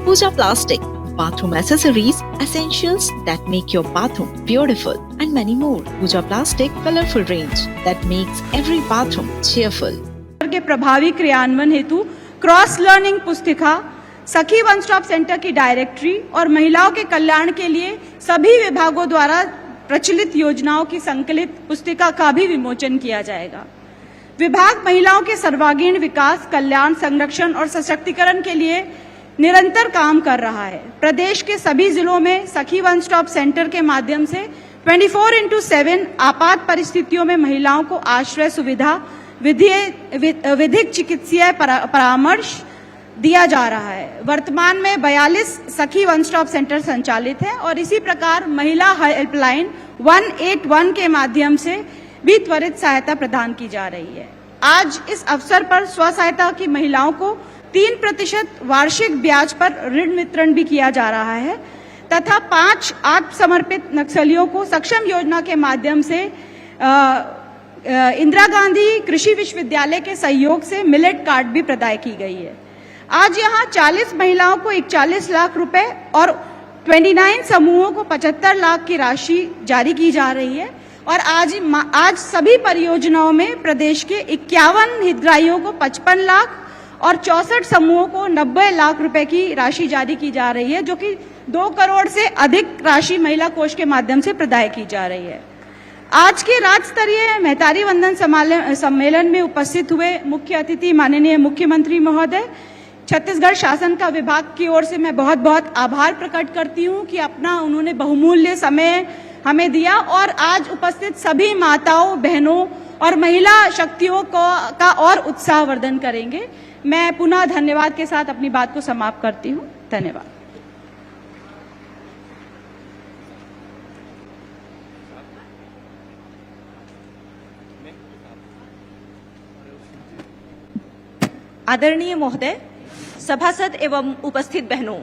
Pooja Plastic, bathroom accessories, essentials that make your bathroom beautiful, and many more. Pooja Plastic colorful range that makes every bathroom cheerful. के प्रभावी क्रियान्वयन हेतु cross learning पुस्तिका, सखी one stop centre की directory और महिलाओं के कल्याण के लिए सभी विभागों द्वारा प्रचलित योजनाओं की संकलित पुस्तिका का भी विमोचन किया जाएगा। विभाग महिलाओं के सर्वांगीण विकास, कल्याण, संरक्षण और सशक्तिकरण के लिए निरंतर काम कर रहा है। प्रदेश के सभी जिलों में सखी वन स्टॉप सेंटर के माध्यम से 24/7 आपात परिस्थितियों में महिलाओं को आश्रय सुविधा, विधिक चिकित्सीय परामर्श दिया जा रहा है। वर्तमान में 42 सखी वन स्टॉप सेंटर संचालित है और इसी प्रकार महिला हेल्पलाइन 181 के माध्यम से भी त्वरित सहायता प्रदान की जा रही है। आज इस अवसर पर स्व सहायता की महिलाओं को 3% वार्षिक ब्याज पर ऋण वितरण भी किया जा रहा है तथा 5 आत्मसमर्पित नक्सलियों को सक्षम योजना के माध्यम से इंदिरा गांधी कृषि विश्वविद्यालय के सहयोग से मिलेट कार्ड भी प्रदान की गई है। आज यहां 40 महिलाओं को 41 लाख रुपए और 29 समूहों को 75 लाख की राशि जारी की जा रही है और आज सभी परियोजनाओं में प्रदेश के 51 हितग्राहियों को 55 लाख और 64 समूहों को 90 लाख रुपए की राशि जारी की जा रही है, जो कि 2 करोड़ से अधिक राशि महिला कोष के माध्यम से प्रदान की जा रही है। आज के राज्य स्तरीय महतारी वंदन सम्मेलन में उपस्थित हुए मुख्य अतिथि माननीय मुख्यमंत्री महोदय, छत्तीसगढ़ शासन का विभाग की ओर से मैं बहुत बहुत आभार प्रकट करती हूं कि अपना उन्होंने बहुमूल्य समय हमें दिया और आज उपस्थित सभी माताओं, बहनों और महिला शक्तियों का और उत्साहवर्धन करेंगे। मैं पुनः धन्यवाद के साथ अपनी बात को समाप्त करती हूं। धन्यवाद। आदरणीय महोदय, सभासद एवं उपस्थित बहनों,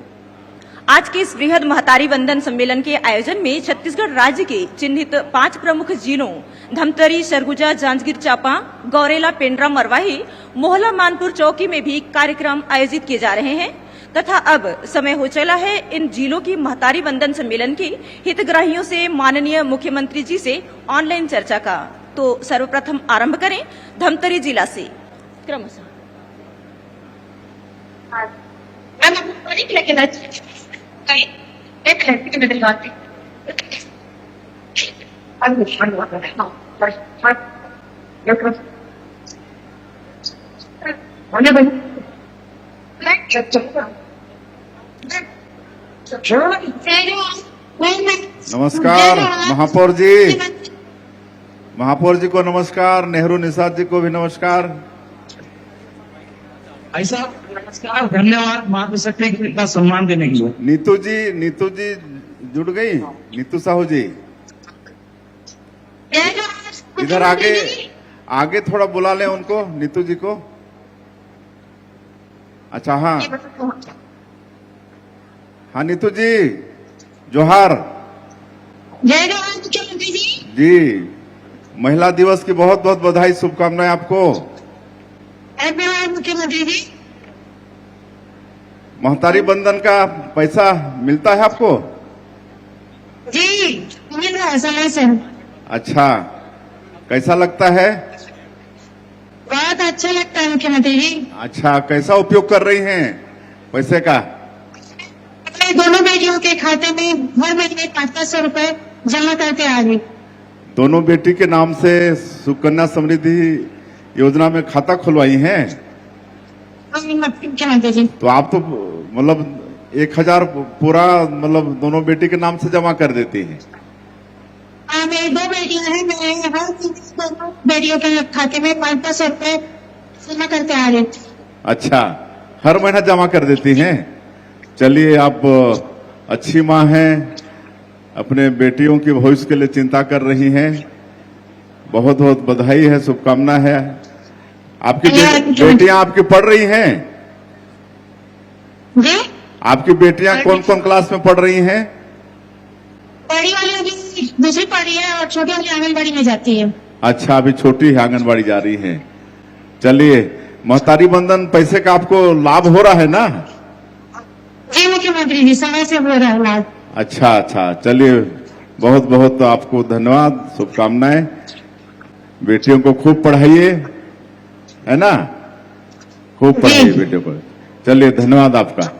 आज के इस बृहद महतारी वंदन सम्मेलन के आयोजन में छत्तीसगढ़ राज्य के चिन्हित 5 प्रमुख जिलों धमतरी, सरगुजा, जांजगीर चांपा, गौरेला, पेंड्रा, मरवाही, मोहला, मानपुर, चौकी में भी कार्यक्रम आयोजित किए जा रहे हैं तथा अब समय हो चला है इन जिलों की महतारी वंदन सम्मेलन की हितग्राहियों से माननीय मुख्यमंत्री जी से ऑनलाइन चर्चा का। तो सर्वप्रथम आरंभ करें धमतरी जिला से क्रमशः। नमस्कार महापौर जी, महापौर जी को नमस्कार, नेहरू निषाद जी को भी नमस्कार। ऐसा नमस्कार, धन्यवाद महाप्रशक्ति को इतना सम्मान देने के लिए। नीतू जी जुड़ गई, नीतू साहू जी इधर आगे थोड़ा बुला लें उनको, नीतू जी को। अच्छा, हाँ नीतू जी, जोहार। जय जोहार मुख्यमंत्री जी, महिला दिवस की बहुत बहुत बधाई, शुभकामनाएं आपको। धन्यवाद मुख्यमंत्री जी। महतारी बंधन का पैसा मिलता है आपको? जी मिल रहा है समय से। अच्छा, कैसा लगता है? बहुत अच्छा लगता है मुख्यमंत्री जी। अच्छा, कैसा उपयोग कर रही हैं पैसे का? अपने दोनों बेटियों के खाते में हर महीने 500 रुपए जमा करते आ रही। दोनों बेटी के नाम से सुकन्या समृद्धि योजना में खाता खुलवाई हैं? मुख्यमंत्री जी, तो आप तो मतलब 1000 पूरा मतलब दोनों बेटी के नाम से जमा कर देती हैं? हाँ, मेरी 2 बेटियां हैं, मैं हर दोनों बेटियों के खाते में 500 रुपए जमा करते आ रही। अच्छा, हर महीना जमा कर देती हैं। चलिए, आप अच्छी माँ हैं, अपने बेटियों की भविष्य के लिए चिंता कर रही हैं। बहुत बहुत बधाई है, शुभकामना है। आपकी बेटियां आपकी पढ़ रही हैं? जी, आपकी बेटियां कौन कौन क्लास में पढ़ रही हैं? बड़ी वाली अभी दूसरी पढ़ रही है और छोटी वाली आंगनबाड़ी में जाती है। अच्छा, अभी छोटी है, आंगनबाड़ी जा रही है। चलिए, महतारी बंधन पैसे का आपको लाभ हो रहा है ना? जी मुख्यमंत्री जी, समय से हो रहा है इलाज। अच्छा अच्छा, चलिए बहुत बहुत आपको धन्यवाद, शुभकामनाएं। बेटियों को खूब पढ़ाइए, है ना, खूब पढ़ाइए बेटियों को। चलिए धन्यवाद आपका।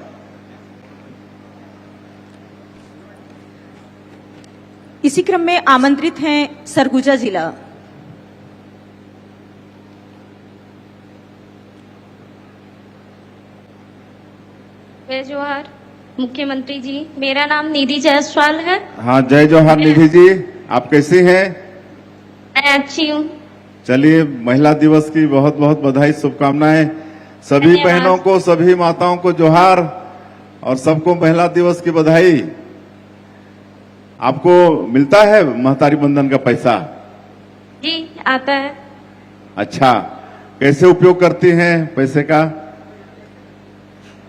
इसी क्रम में आमंत्रित हैं सरगुजा जिला। जय जोहार मुख्यमंत्री जी, मेरा नाम निधि जायसवाल है। हाँ, जय जोहार निधि जी, आप कैसी हैं? मैं अच्छी हूँ। चलिए, महिला दिवस की बहुत बहुत बधाई, शुभकामनाएं। सभी धन्यवाद। बहनों को, सभी माताओं को जोहार और सबको महिला दिवस की बधाई। आपको मिलता है महतारी बंधन का पैसा? जी आता है। अच्छा, कैसे उपयोग करती हैं पैसे का?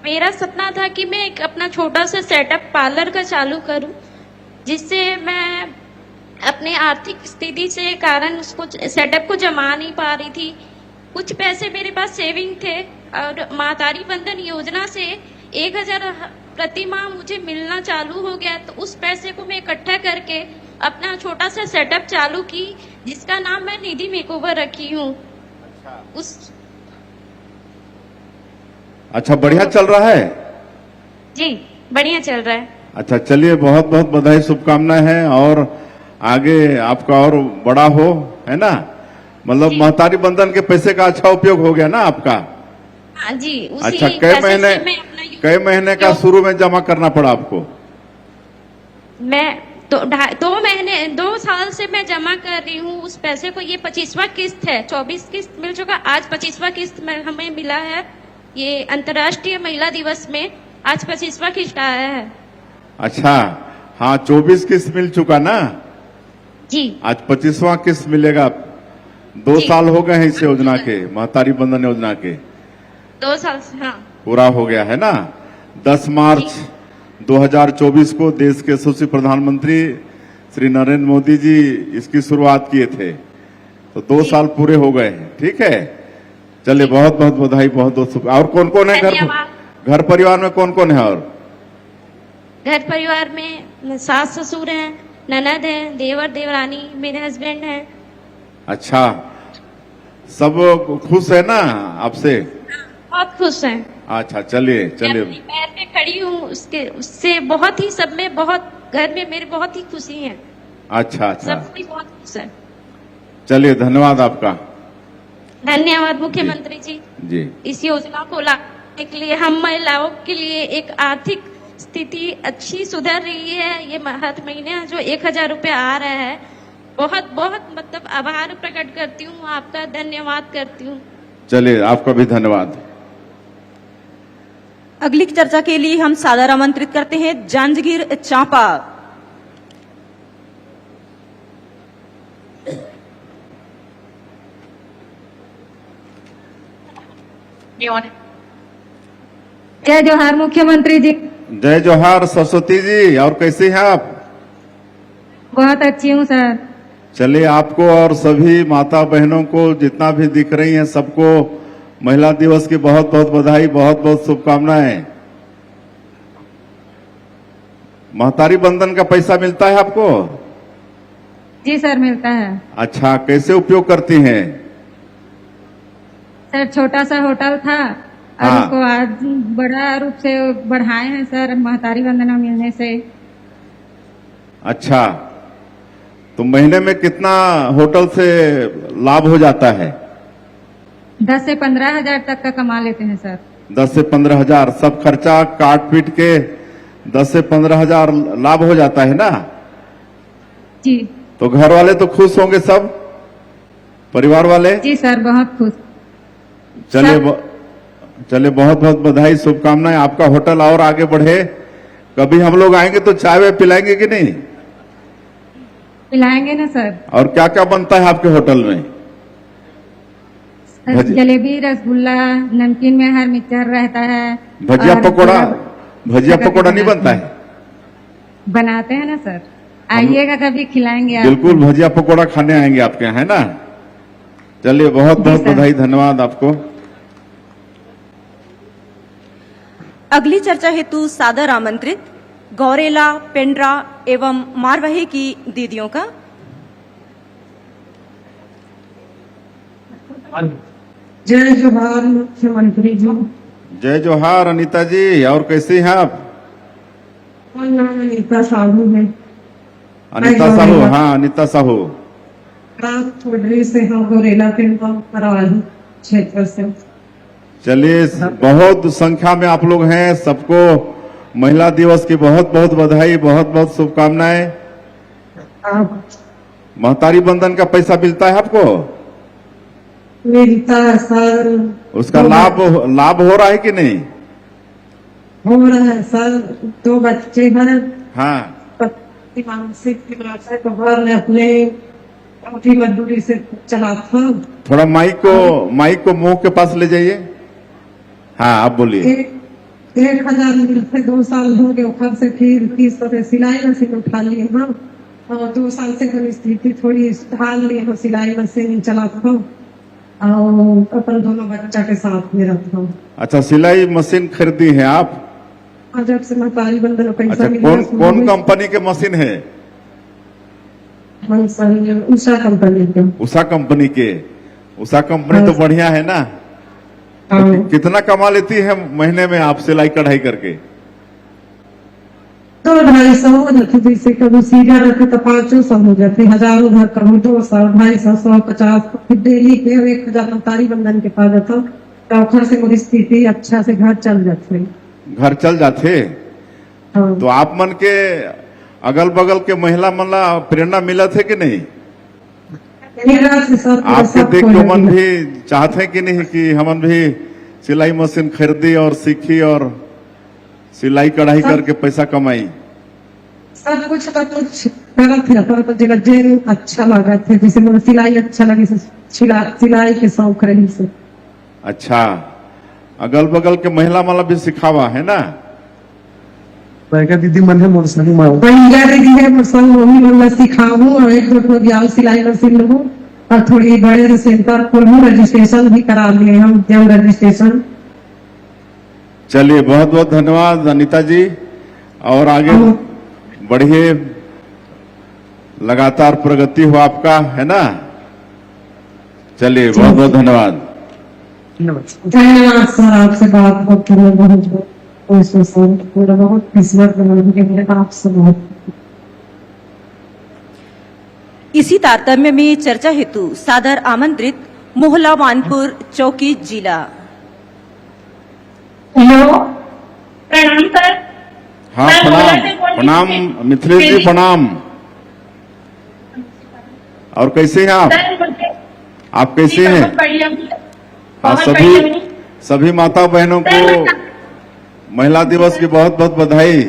मेरा सपना था कि मैं एक अपना छोटा सा सेटअप पार्लर का चालू करूं, जिससे मैं अपने आर्थिक स्थिति से कारण उसको सेटअप को जमा नहीं पा रही थी। कुछ पैसे मेरे पास सेविंग थे और महतारी बंधन योजना से 1000 प्रति माह मुझे मिलना चालू हो गया, तो उस पैसे को मैं इकट्ठा करके अपना छोटा सा सेटअप चालू की, जिसका नाम मैं निधि मेकओवर रखी हूँ। अच्छा, बढ़िया चल रहा है? जी बढ़िया चल रहा है। अच्छा, चलिए बहुत बहुत बधाई, शुभकामनाएं हैं और आगे आपका और बड़ा हो, है ना। मतलब महतारी बंधन के पैसे का अच्छा उपयोग हो गया ना आपका? हाँ जी, उसी अच्छा, पैसे से मैं अपना कई महीने का शुरू में जमा करना पड़ा आपको? मैं तो 2 साल से मैं जमा कर रही हूँ उस पैसे को। ये 25वां किस्त है, 24 किस्त मिल चुका, आज 25वां किस्त हमें मिला है। ये अंतर्राष्ट्रीय महिला दिवस में आज 25वां किस्त आया है। अच्छा, हाँ 24 किस्त मिल चुका ना, जी आज 25वां किस्त मिलेगा। 2 जी। साल हो गए हैं इस योजना के, महतारी बंधन योजना के। 2 साल से, हाँ पूरा हो गया है ना। 10 मार्च 2024 को देश के यशस्वी प्रधानमंत्री श्री नरेंद्र मोदी जी इसकी शुरुआत किए थे, तो 2 साल पूरे हो गए हैं। ठीक है, चलिए बहुत बहुत बधाई, बहुत बहुत शुभ। और कौन कौन है घर परिवार में, कौन कौन है? और घर परिवार में सास ससुर हैं, ननद हैं, देवर देवरानी, मेरे हस्बैंड हैं। अच्छा, सब खुश है ना आपसे? बहुत खुश हैं। अच्छा, चलिए मैं चलिए। अपने पैर पे खड़ी हूँ, उससे बहुत ही सब में बहुत, घर में मेरे बहुत ही खुशी है। अच्छा अच्छा, सब कोई बहुत खुश है। चलिए धन्यवाद आपका। धन्यवाद मुख्यमंत्री जी। जी, इस योजना को लाने के लिए हम महिलाओं के लिए एक आर्थिक स्थिति अच्छी सुधर रही है। ये हर महीने जो 1000 रुपये आ रहा है, बहुत बहुत मतलब आभार प्रकट करती हूँ, आपका धन्यवाद करती हूँ। चलिए आपका भी धन्यवाद। अगली चर्चा के लिए हम सादर आमंत्रित करते हैं जांजगीर चांपा। जय जोहार मुख्यमंत्री जी। जय जोहार सरस्वती जी, और कैसी हैं आप? बहुत अच्छी हूँ सर। चलिए, आपको और सभी माता बहनों को जितना भी दिख रही हैं सबको महिला दिवस की बहुत बहुत बधाई, बहुत बहुत शुभकामनाएं। महतारी बंधन का पैसा मिलता है आपको? जी सर, मिलता है। अच्छा, कैसे उपयोग करती हैं? सर छोटा सा होटल था और हाँ। उसको आज बड़ा रूप से बढ़ाए हैं सर, महतारी वंदना मिलने से। अच्छा, तो महीने में कितना होटल से लाभ हो जाता है? 10 से 15 हजार तक का कमा लेते हैं सर। 10 से 15 हजार, सब खर्चा काट पीट के 10 से 15 हजार लाभ हो जाता है ना? जी तो घर वाले तो खुश होंगे, सब परिवार वाले? जी सर, बहुत खुश। चलिए चलिए बहुत बहुत बधाई, शुभकामनाएं। आपका होटल और आगे बढ़े। कभी हम लोग आएंगे तो चाय वे पिलाएंगे कि नहीं? पिलाएंगे ना सर। और क्या क्या बनता है आपके होटल में? जलेबी, रसगुल्ला, नमकीन में हर मिक्सचर रहता है। भजिया और पकौड़ा, भजिया जगह पकौड़ा नहीं बनाते बनता हैं। है? बनाते हैं ना सर, आइएगा कभी, खिलाएंगे आपको। बिल्कुल, भजिया पकौड़ा खाने आएंगे आपके यहाँ, है ना। चलिए बहुत जी बहुत सर। बधाई, धन्यवाद आपको। अगली चर्चा हेतु सादर आमंत्रित गौरेला, पेंड्रा एवं मारवाही की दीदियों का। जय जोहार मुख्यमंत्री जी। जय जोहार अनीता जी, और कैसी हैं आप? और नाम अनीता साहू है। अनीता साहू, हाँ अनीता साहू। थोड़ी से हम गोरेला मरवाही क्षेत्र से। चलिए, बहुत संख्या में आप लोग हैं, सबको महिला दिवस की बहुत बहुत बधाई, बहुत बहुत शुभकामनाएं। महतारी बंधन का पैसा मिलता है आपको? मिलता है सर। उसका लाभ हो रहा है कि नहीं? हो रहा है सर। 2 बच्चे हैं। हाँ। मानसिक से तो घर में अपने काफी मजदूरी से चलाता। थोड़ा माइक को मुंह के पास ले जाइए। हाँ, आप बोलिए। 1,000 मिलते 2 साल हो गए, घर से फिर 30 से सिलाई मशीन उठा लिए। हाँ, और 2 साल से हम स्थिति थोड़ी ढाल लिए हो, सिलाई मशीन चलाता हूँ और अपन दोनों बच्चा के साथ में रखता हूँ। अच्छा, सिलाई मशीन खरीदी है आप? जब से महतारी बंधन पैसा अच्छा, कौन कंपनी के मशीन है? उषा कंपनी के। उषा कंपनी के। उषा कंपनी तो बढ़िया है ना? तो कितना कमा लेती है महीने में आप सिलाई कढ़ाई करके? 200-250 हो जाते। जैसे कभी सीधा रखे तो 500 हो जाते, 1000 उधर करूँ 200, 250, 150, फिर डेली के 1000 महतारी बंधन के पास जाता। तो घर से मेरी स्थिति अच्छा से घर चल जाते। घर चल जाते। हाँ। तो आप मन के अगल बगल के महिला मन ला प्रेरणा मिला थे कि नहीं? आपके देख के मन भी चाहते हैं कि नहीं कि हमन भी सिलाई मशीन खरीदी और सीखी और सिलाई कढ़ाई करके पैसा कमाई? सब कुछ का कुछ गलत है, पर जगह जे अच्छा लगा थे। जैसे मुझे सिलाई अच्छा लगी, सिलाई के शौक रही से। अच्छा, अगल बगल के महिला माला भी सिखावा है ना? दीदी मन है मोरसनी माओ दीदी है मोरसन मम्मी मन सिखाऊं और 1-2 ब्याह सिलाई मशीन लूं और थोड़ी बड़े सेंटर खोलूं। रजिस्ट्रेशन भी करा लिए हम, उद्यम रजिस्ट्रेशन। चलिए, बहुत बहुत धन्यवाद अनीता जी, और आगे बढ़िए, लगातार प्रगति हो आपका, है ना? चलिए, बहुत बहुत धन्यवाद। धन्यवाद सर, आपसे बात होकर मैं बहुत पूरा बहुत किस्मत बना आपसे बहुत। इसी तारतम्य में चर्चा हेतु सादर आमंत्रित मोहला मानपुर चौकी जिला। हेलो, प्रणाम सर। हाँ, प्रणाम मिथिलेश जी, प्रणाम। और कैसे हैं आप? आप कैसे हैं? हाँ, सभी माता बहनों को महिला दिवस की बहुत बहुत बधाई,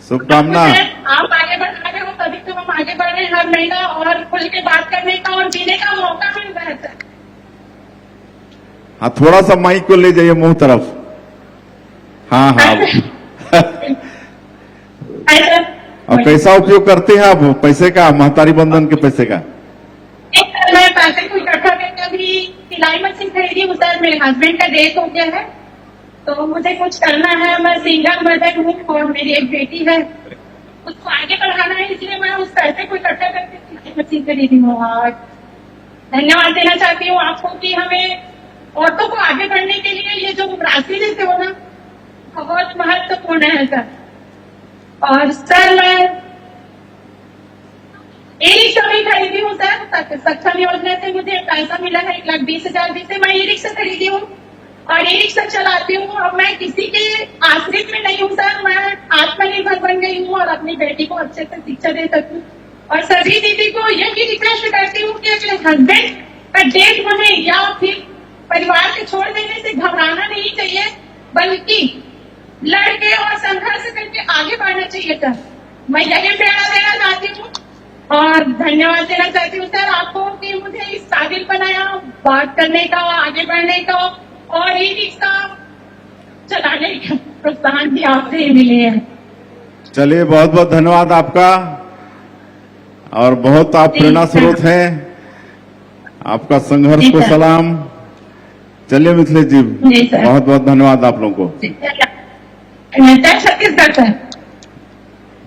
शुभकामना। आप आगे बढ़ रहे हो तभी तो हम आगे बढ़ रहे हैं। हर महीना और खुल के बात करने का और जीने का मौका मिल रहा है सर। हाँ, थोड़ा सा माइक को ले जाइए मुंह तरफ। हाँ हाँ। और कैसा उपयोग करते हैं आप पैसे का, महतारी बंधन के पैसे का? मैं पैसे को इकट्ठा करके अभी सिलाई मशीन खरीदी हूँ सर। मेरे हस्बैंड का डेथ हो गया है तो मुझे कुछ करना है। मैं सिंगल मदर हूँ और मेरी एक बेटी है, उसको आगे बढ़ाना है, इसलिए मैं उस पैसे को इकट्ठा करके सिलाई मशीन खरीदी हूँ। और धन्यवाद देना चाहती हूँ आपको कि हमें औरतों को आगे बढ़ने के लिए ये जो राशि देते हो ना, बहुत महत्वपूर्ण है सर। और सर, मैं ई-रिक्शा भी खरीदी हूँ सर। सक्षम योजना से मुझे पैसा मिला है 1,20,000, जिससे मैं ई-रिक्शा खरीदी हूँ और ई-रिक्शा चलाती हूँ। और मैं किसी के आश्रित में नहीं हूँ सर, मैं आत्मनिर्भर बन गई हूँ और अपनी बेटी को अच्छे से शिक्षा दे सकूँ। और सभी दीदी को यही रिक्वेस्ट करती हूँ कि अगर हस्बैंड का डेथ होने या फिर परिवार के छोड़ देने से घबराना नहीं चाहिए, बल्कि लड़के और संघर्ष करके आगे बढ़ना चाहिए सर। मैं यही प्रेरणा देना चाहती हूँ और धन्यवाद देना चाहती हूँ सर आपको कि मुझे इस काबिल बनाया बात करने का, आगे बढ़ने का और ई-रिक्शा चलाने का प्रोत्साहन भी आपसे मिले हैं। चलिए, बहुत बहुत धन्यवाद आपका, और बहुत आप प्रेरणा स्रोत हैं। आपका संघर्ष को सलाम। चलिए मिथिलेश जी, बहुत बहुत धन्यवाद आप लोगों को। जय छत्तीसगढ़ सर।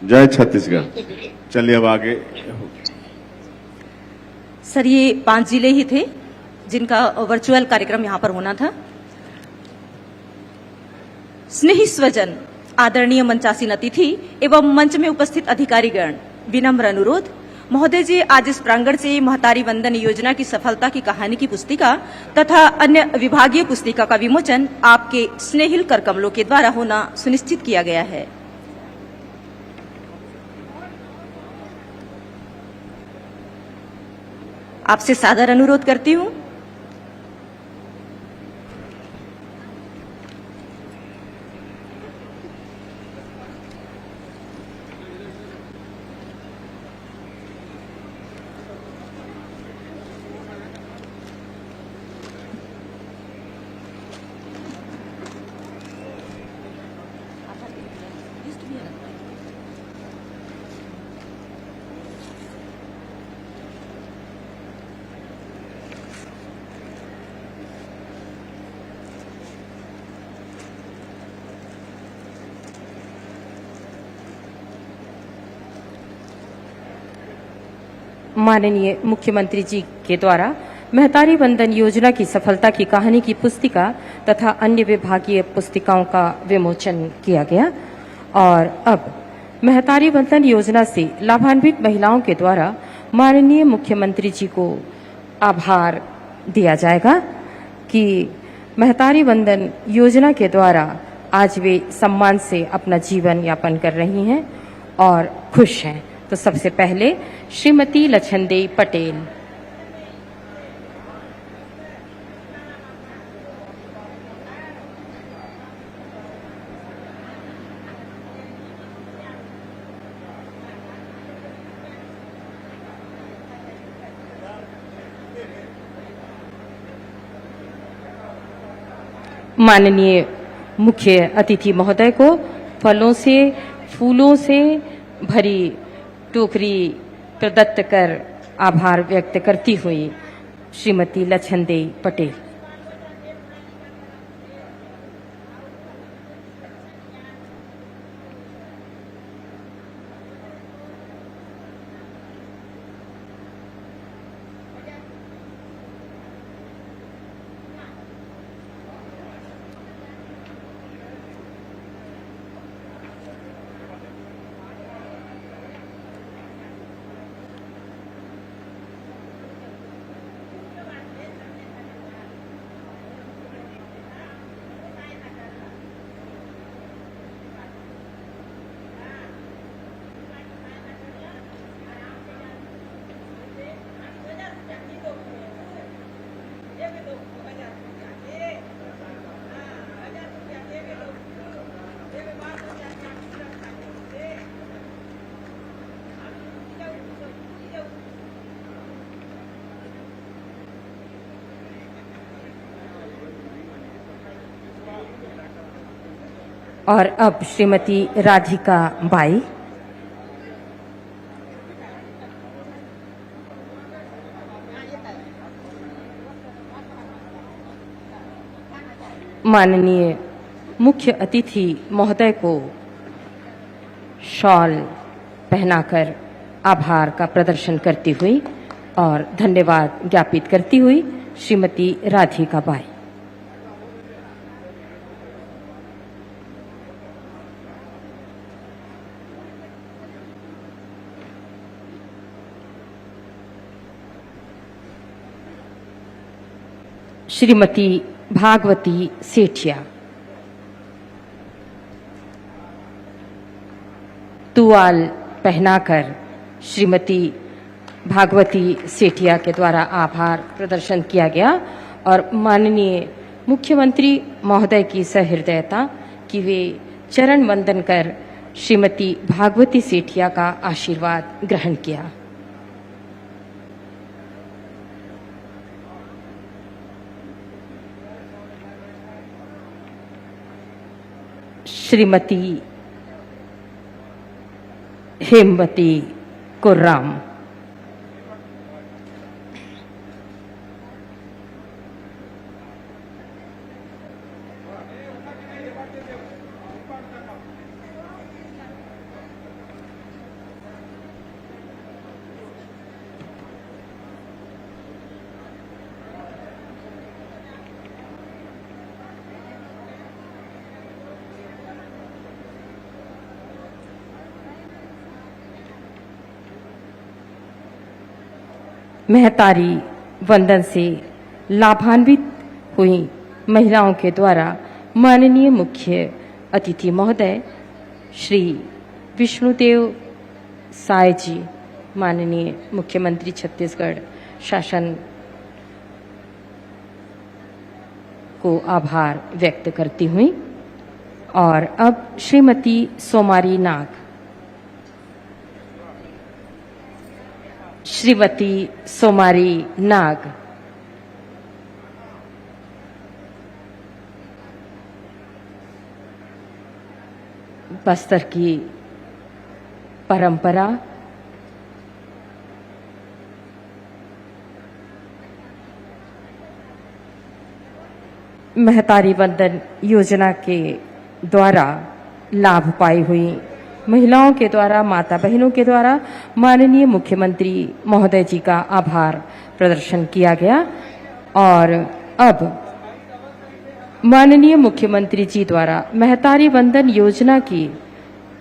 जय छत्तीसगढ़। चलिए अब आगे। सर, ये 5 जिले ही थे जिनका वर्चुअल कार्यक्रम यहाँ पर होना था। स्नेही स्वजन, आदरणीय मंचासीन अतिथि एवं मंच में उपस्थित अधिकारीगण, विनम्र अनुरोध महोदय जी, आज इस प्रांगण से महतारी वंदन योजना की सफलता की कहानी की पुस्तिका तथा अन्य विभागीय पुस्तिका का विमोचन आपके स्नेहिल कर कमलों के द्वारा होना सुनिश्चित किया गया है। आपसे सादर अनुरोध करती हूं। माननीय मुख्यमंत्री जी के द्वारा महतारी वंदन योजना की सफलता की कहानी की पुस्तिका तथा अन्य विभागीय पुस्तिकाओं का विमोचन किया गया। और अब महतारी वंदन योजना से लाभान्वित महिलाओं के द्वारा माननीय मुख्यमंत्री जी को आभार दिया जाएगा कि महतारी वंदन योजना के द्वारा आज वे सम्मान से अपना जीवन यापन कर रही हैं और खुश हैं। तो सबसे पहले श्रीमती लछनदेई पटेल। माननीय मुख्य अतिथि महोदय को फलों से फूलों से भरी टोकरी प्रदत्त कर आभार व्यक्त करती हुई श्रीमती लछनदेई पटेल। और अब श्रीमती राधिका बाई। माननीय मुख्य अतिथि महोदय को शॉल पहनाकर आभार का प्रदर्शन करती हुई और धन्यवाद ज्ञापित करती हुई श्रीमती राधिका बाई। श्रीमती भागवती सेठिया। तुआल पहनाकर श्रीमती भागवती सेठिया के द्वारा आभार प्रदर्शन किया गया और माननीय मुख्यमंत्री महोदय की सहृदयता कि वे चरण वंदन कर श्रीमती भागवती सेठिया का आशीर्वाद ग्रहण किया। श्रीमती हेमवती कुर्राम। महतारी वंदन से लाभान्वित हुई महिलाओं के द्वारा माननीय मुख्य अतिथि महोदय श्री विष्णुदेव साय जी, माननीय मुख्यमंत्री छत्तीसगढ़ शासन को आभार व्यक्त करती हुई। और अब श्रीमती सोमारी नाग, श्रीमती सोमारी नाग बस्तर की परंपरा महतारी वंदन योजना के द्वारा लाभ पाई हुई महिलाओं के द्वारा, माता बहनों के द्वारा माननीय मुख्यमंत्री महोदय जी का आभार प्रदर्शन किया गया। और अब माननीय मुख्यमंत्री जी द्वारा महतारी वंदन योजना की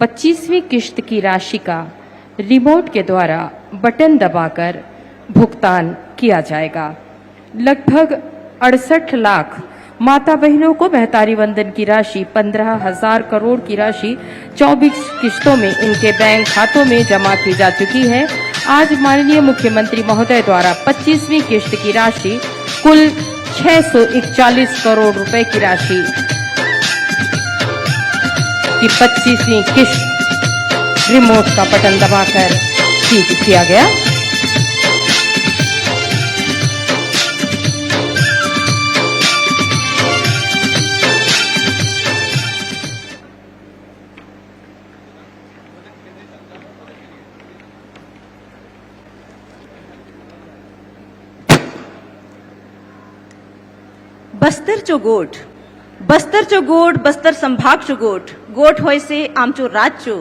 25वीं किश्त की राशि का रिमोट के द्वारा बटन दबाकर भुगतान किया जाएगा। लगभग 68 लाख माता बहनों को महतारी वंदन की राशि 15,000 करोड़ की राशि 24 किश्तों में इनके बैंक खातों में जमा की जा चुकी है। आज माननीय मुख्यमंत्री महोदय द्वारा 25वीं किश्त की राशि कुल 641 करोड़ रुपए की राशि की 25वीं किश्त रिमोट का बटन दबाकर किया गया। बस्तर चो गोठ बस्तर संभाग चो गोठ होय से आमचो राज्य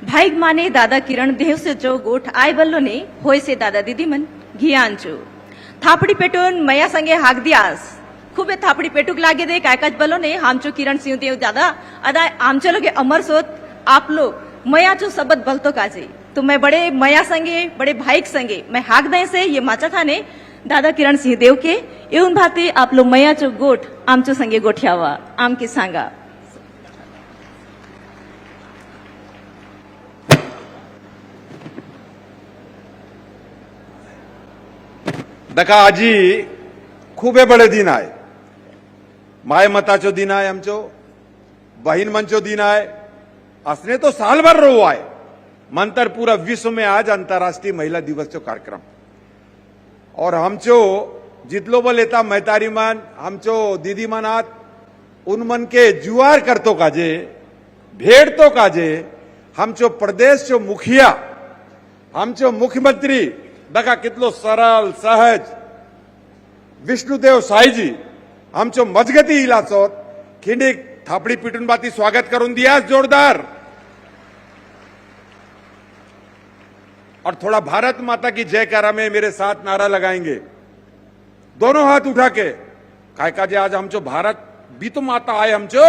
भाईग माने दादा किरण देव से जो गोठ आय बल्लो ने होय से दादा दीदी मन घियान चो थापड़ी पेटून मया संगे हाक दियास खूबे थापड़ी पेटूक लागे दे कायकाच बल्लो ने आमचो किरण सिंह देव दादा अदा आमचो लोगे अमर सोत आप लोग मया चो सबद बलतो काजे तो मैं बड़े मया संगे बड़े भाईक संगे मैं हाक दे से ये माचा थाने दादा किरण सिंह देव के येऊन भाते आप लोग मयाचो गोठ आमचो संगे गोठ्यावा आमके सांगा। दका आजी खूबे बड़े दिन आए, माय मताचो दिन आए, आमचो बहिन मंचो दिन आए, असने तो साल भर रो आए मंतर पूरा विश्व में आज अंतर्राष्ट्रीय महिला दिवस चो कार्यक्रम और हमचो जितलो बो लेता महतारी मन हमचो दीदी मनात उन मन के जुआर करतो काजे भेड़ तो काजे हमचो प्रदेश चो मुखिया हमचो मुख्यमंत्री दका कितलो सरल सहज विष्णुदेव साई जी हमचो मजगती इलाचोत खिंडीक थापड़ी पिटून बाती स्वागत करून दियास जोरदार और थोड़ा भारत माता की जयकारा में मेरे साथ नारा लगाएंगे दोनों हाथ उठा के काय काजे आज हमचो भारत भी तो माता आए हमचो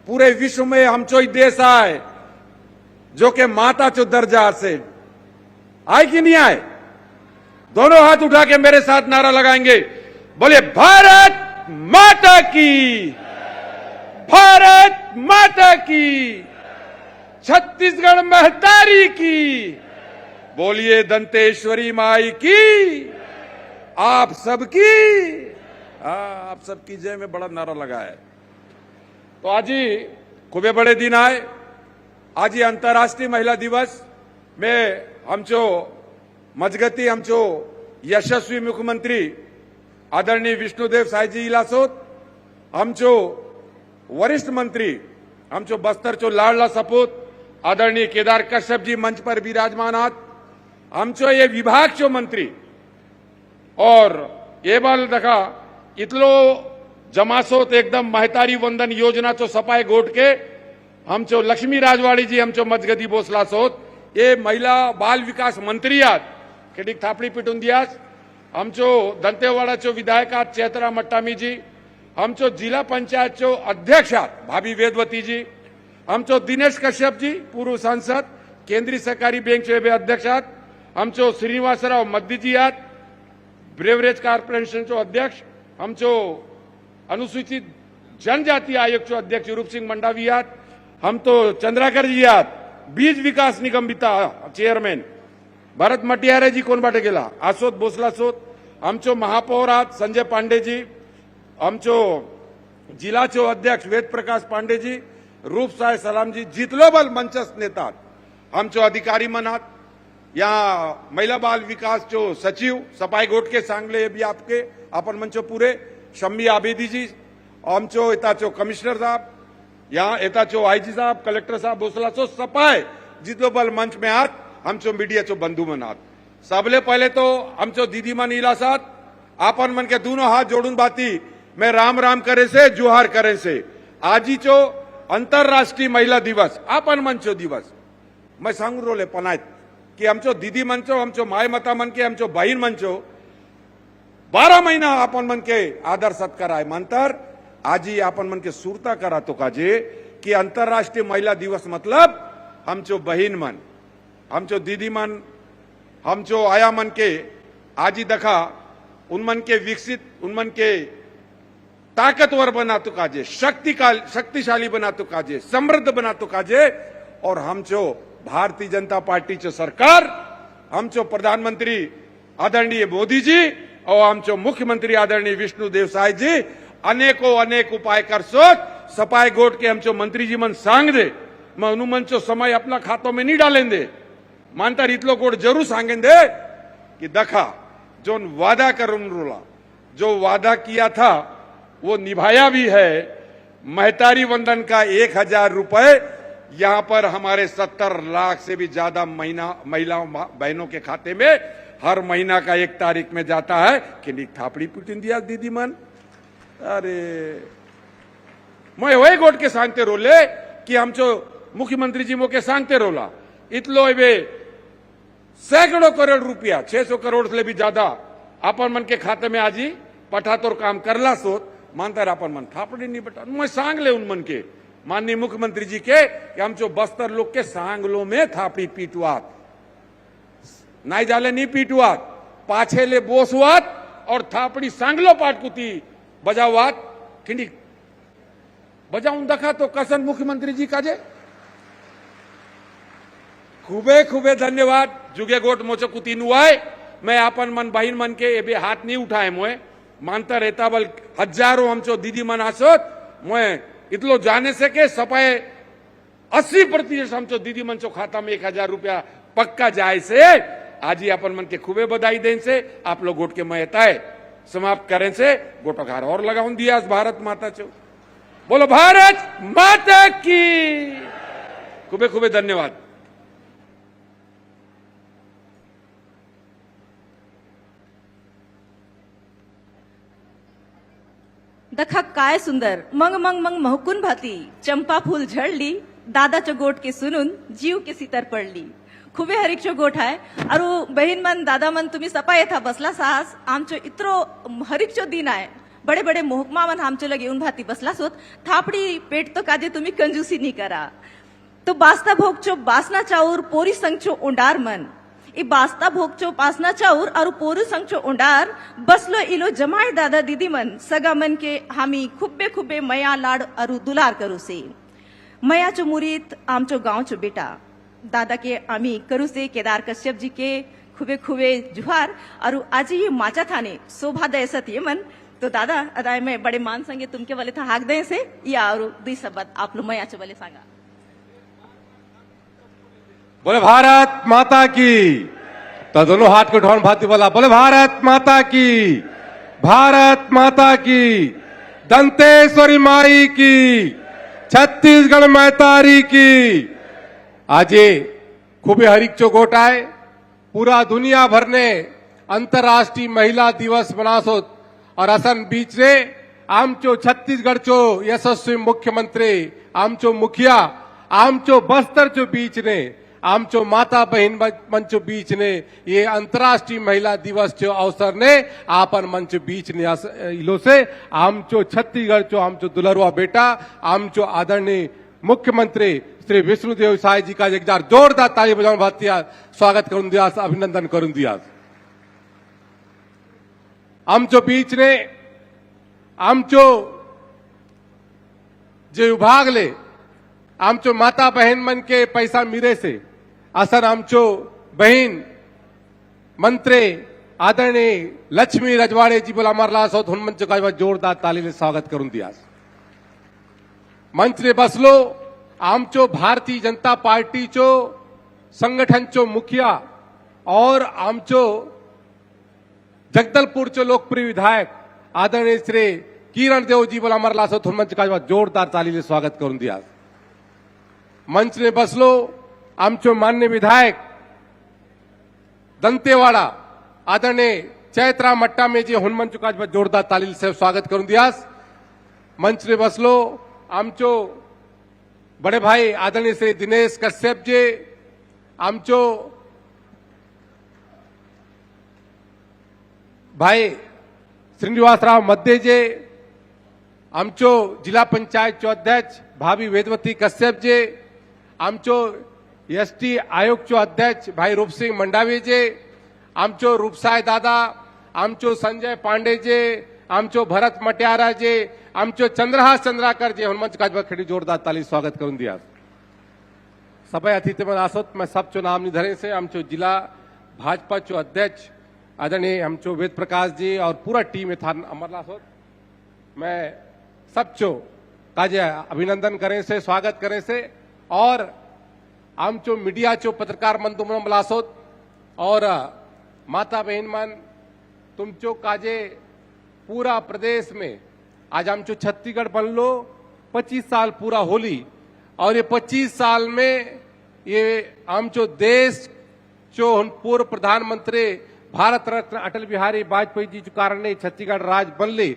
पूरे विश्व में हमचो ही देश आए जो के माता चो दर्जा से आए कि नहीं आए। दोनों हाथ उठा के मेरे साथ नारा लगाएंगे, बोले भारत माता की, भारत माता की, छत्तीसगढ़ महतारी की, बोलिए दंतेश्वरी माई की, आप सबकी आप सबकी जय में बड़ा नारा लगा है। तो आज ही खूबे बड़े दिन आए, आज ही अंतर्राष्ट्रीय महिला दिवस में हमचो मजगती हमचो यशस्वी मुख्यमंत्री आदरणीय विष्णुदेव साई जी इलासोत हमचो वरिष्ठ मंत्री हमचो बस्तर चो लाडला सपूत आदरणीय केदार कश्यप जी मंच पर विराजमानात हमचो ये विभाग चो मंत्री और ये बाल दखा इतलो जमासोत एकदम महतारी वंदन योजना चो सपाय गोट के हमचो लक्ष्मी राजवाड़ी जी हमचो मजगदी बोसला सोत ये महिला बाल विकास मंत्री आत केडिक थापड़ी पिटून दियास हमचो दंतेवाड़ा चो विधायकात चैतरा मट्टामी जी हमचो जिला पंचायत चो अध्यक्षात भाभी वेदवती जी हमचो दिनेश कश्यप जी पूर्व सांसद केंद्रीय सहकारी बैंक चो अध्यक्षात हमचो श्रीनिवासराव मद्दी जी आत ब्रेवरेज कॉर्पोरेशनचो अध्यक्ष आमचो अनुसूचित जनजाति आयोगचो अध्यक्ष रूप सिंह मंडावी आहात, हम तो चंद्राकर जी आहात, बीज विकास निगम बिता चेअरमॅन भरत मटियारे जी कोण बाटे गेला आसोत भोसला सोत, आमचो महापौर आहात संजय पांडेजी, आमचो जिल्हाचो अध्यक्ष वेद प्रकाश पांडेजी, रूप साय सलामजी, जितलो बल मंचस्थ नेता आमचो अधिकारी मनात, या महिला बाल विकास जो सचिव सफाई गोटके सांगले भी आपके आपण मंचो पूरे शम्मी आबेदी जी, आमचो एताचो कमिश्नर साहब, यहाँ एताचो आईजी साहब, कलेक्टर साहब भोसलाचो सफाई जितलो बल मंच में आत, आमचो मीडियाचो बंधू मनात, सबले पहले तो आमचो दीदी मन इलासात आपन मन के दोनों हाथ जोड़ून बाती मैं राम राम करे से जुहार करे से आजीचो अंतरराष्ट्रीय महिला दिवस आपन मंचो दिवस मैं सांगू रोले पनायत की आमचो दीदी मंचो आमचो माय मता मन के आमचो बहीण मंचो 12 महीना आपण मन के आदर सत्कार आहे मंतर आजी आपण मन के सुरता करा तो काजे कि अंतरराष्ट्रीय महिला दिवस मतलब हमचो बहीण मन हमचो दीदी मन हमचो आया मन के आजी दखा उनमन के विकसित उनमन के ताकतवर बना तो काजे शक्तिशाली बना तो काजे समृद्ध बना तो काजे और हमचो भारतीय जनता पार्टी चो सरकार हमचो प्रधानमंत्री आदरणीय मोदी जी और हमचो मुख्यमंत्री आदरणीय विष्णुदेव साय जी अनेकों अनेक उपाय कर सोच सफाई गोट के हमचो मंत्री जी मन सांग दे मैं अनुमंचो समय अपना खातों में नहीं डालेंगे मानता इतलो गोट जरूर सांगेंगे कि दखा जो वादा करूं रोला जो वादा किया था वो निभाया भी है। महतारी वंदन का 1000 रुपए यहां पर हमारे 70 लाख से भी ज्यादा महिलाओं बहनों के खाते में हर महीना का 1 तारीख में जाता है कि थापड़ी पिटिन दिया दीदी मन। अरे मैं वही गोट के सांगते रोले कि हमचो मुख्यमंत्री जी मोके सांगते रोला इतलो वे सैकड़ों करोड़ रुपया 600 करोड़ से भी ज्यादा अपन मन के खाते में आजी पठातोर काम करला सोत मानता अपन मन थापड़ी नहीं बटा मैं सांग ले उन मन के माननीय मुख्यमंत्री जी के कि हमचो बस्तर लोग के सांगलो में थापड़ी पीटवात नाई जाले नहीं पीटवात पाछे ले बोसवात और थापड़ी सांगलो पाटकुती बजावात खिंडी बजाऊं दखा तो कसन मुख्यमंत्री जी का जे खूबे खूबे धन्यवाद जुगे गोट मोचो कुती नुआए मैं आपन मन बहिन मन के एबे हाथ नहीं उठाए मोए मानता रहता बल हजारों हमचो दीदी मन आसोत मोए इतलो जाने से के सपाए 80% हमचो दीदी मन चो खाता में 1000 रुपया पक्का जाए से आज ही अपन मन के खूबे बधाई दें से आप लोग गोट के महताए समाप्त करें से गोटोकार और लगाऊं दिया भारत माता चो बोलो भारत माता की खूबे खूबे धन्यवाद। दखा काय सुंदर मंग मंग मंग महकुन भाती चंपा फूल झडली दादाचो गोट के सुनून जीव के सितर पडली खूबे हरिकचो गोठ आहे अरु बहीण मन दादा मन तुम्ही सपा येथा बसला सास आमचो इतरो हरिकचो दिन आहे बड़े बड़े मोहकमा मन आमचो लगे उन भाती बसला सोत थापड़ी पेट तो काजे तुम्ही कंजूसी नहीं करा तो बास्ता भोगचो बासना चाऊर पोरी संगचो उंडार मन ई बास्ता भोगचो पासना चाऊर और पोरू संगचो उंडार बसलो इलो जमाय दादा दीदी मन सगा मन के हामी खुब्बे खुब्बे मया लाड अरु दुलार करू से मयाचो मुरीत आमचो गांवचो बेटा दादा के आमी करू से केदार कश्यप जी के खुबे खुबे जुहार और आज ये माचा थाने शोभा दे सत ये मन तो दादा अदाय में बड़े मान संगे तुमके वाले था हाक दे से या और दी शब्द आप लोग मयाचो वाले सांगा बोले भारत माता की तो दोनों हाथ को ढोन भाती बोला बोले भारत माता की भारत माता की दंतेश्वरी माई की छत्तीसगढ़ महतारी की आज खूबे हरिकचो गोट आहे पूरा दुनिया भर ने अंतर्राष्ट्रीय महिला दिवस मनासोत और असन बीच रे आमचो छत्तीसगढ़ चो यशस्वी मुख्यमंत्री आमचो मुखिया आमचो बस्तर चो बीच ने आमचो माता बहन मंचो बीच ने ये अंतर्राष्ट्रीय महिला दिवस चो अवसर ने आपन मंच बीच ने इलो से आमचो छत्तीसगढ़ चो आमचो दुलरवा बेटा आमचो आदरणीय मुख्यमंत्री श्री विष्णुदेव साय जी का एक जोरदार ताली बजाऊन भातिया स्वागत करून दिया अभिनंदन करून दिया। आमचो बीचने आमचो जे विभागले आमचो माता बहन मन के पैसा मिरे से असन आमचो बहन मंत्री आदरणीय लक्ष्मी रजवाड़े जी बोला अमरला सौ धुन मंच का जोरदार तालीले स्वागत करून दिया मंच ने बसलो आमचो भारतीय जनता पार्टीचो संगठनचो मुखिया और आमचो जगदलपूरचो लोकप्रिय विधायक आदरणीय श्री किरण देव जी बोला अमरला सौ धुन मंच का जोरदार तालीले स्वागत करून दिया मंच ने बसलो आमचो मान्य विधायक दंतेवाड़ा आदरणीय चैत्रा मट्टा में जी हनुमंच का जोरदार तालील से स्वागत करून दियास मंच ने बसलो आमचो बड़े भाई आदरणीय श्री दिनेश कश्यप जी आमचो भाई श्रीनिवासराव मध्य जी आमचो जिला पंचायत चो अध्यक्ष भाभी वेदवती कश्यप जी आमचो एसटी आयोग चो अध्यक्ष भाई रूप सिंह मंडावी जी आमचो रूपसाय दादा आमचो संजय पांडे जी आमचो भरत मटियारा जी आमचो चंद्रहास चंद्राकर जी हनुमंच काजबा जोरदार ताली स्वागत करून दिया सभा अतिथि में आसोत मैं सबचो नाम निधरे से आमचो जिला भाजपा चो अध्यक्ष आदरणीय आमचो वेद प्रकाश जी और पूरा टीम था अमरला सोत मैं सबचो काजे अभिनंदन करें से स्वागत करें से और आमचो मीडिया चो पत्रकार बंधु मलासोत और माता बहन मन तुमचो काजे पूरा प्रदेश में आज आमचो छत्तीसगढ़ बन लो 25 साल पूरा होली और ये 25 साल में ये आमचो देश जो पूर्व प्रधानमंत्री भारत रत्न अटल बिहारी वाजपेयी जी जो कारण ने छत्तीसगढ़ राज्य बनले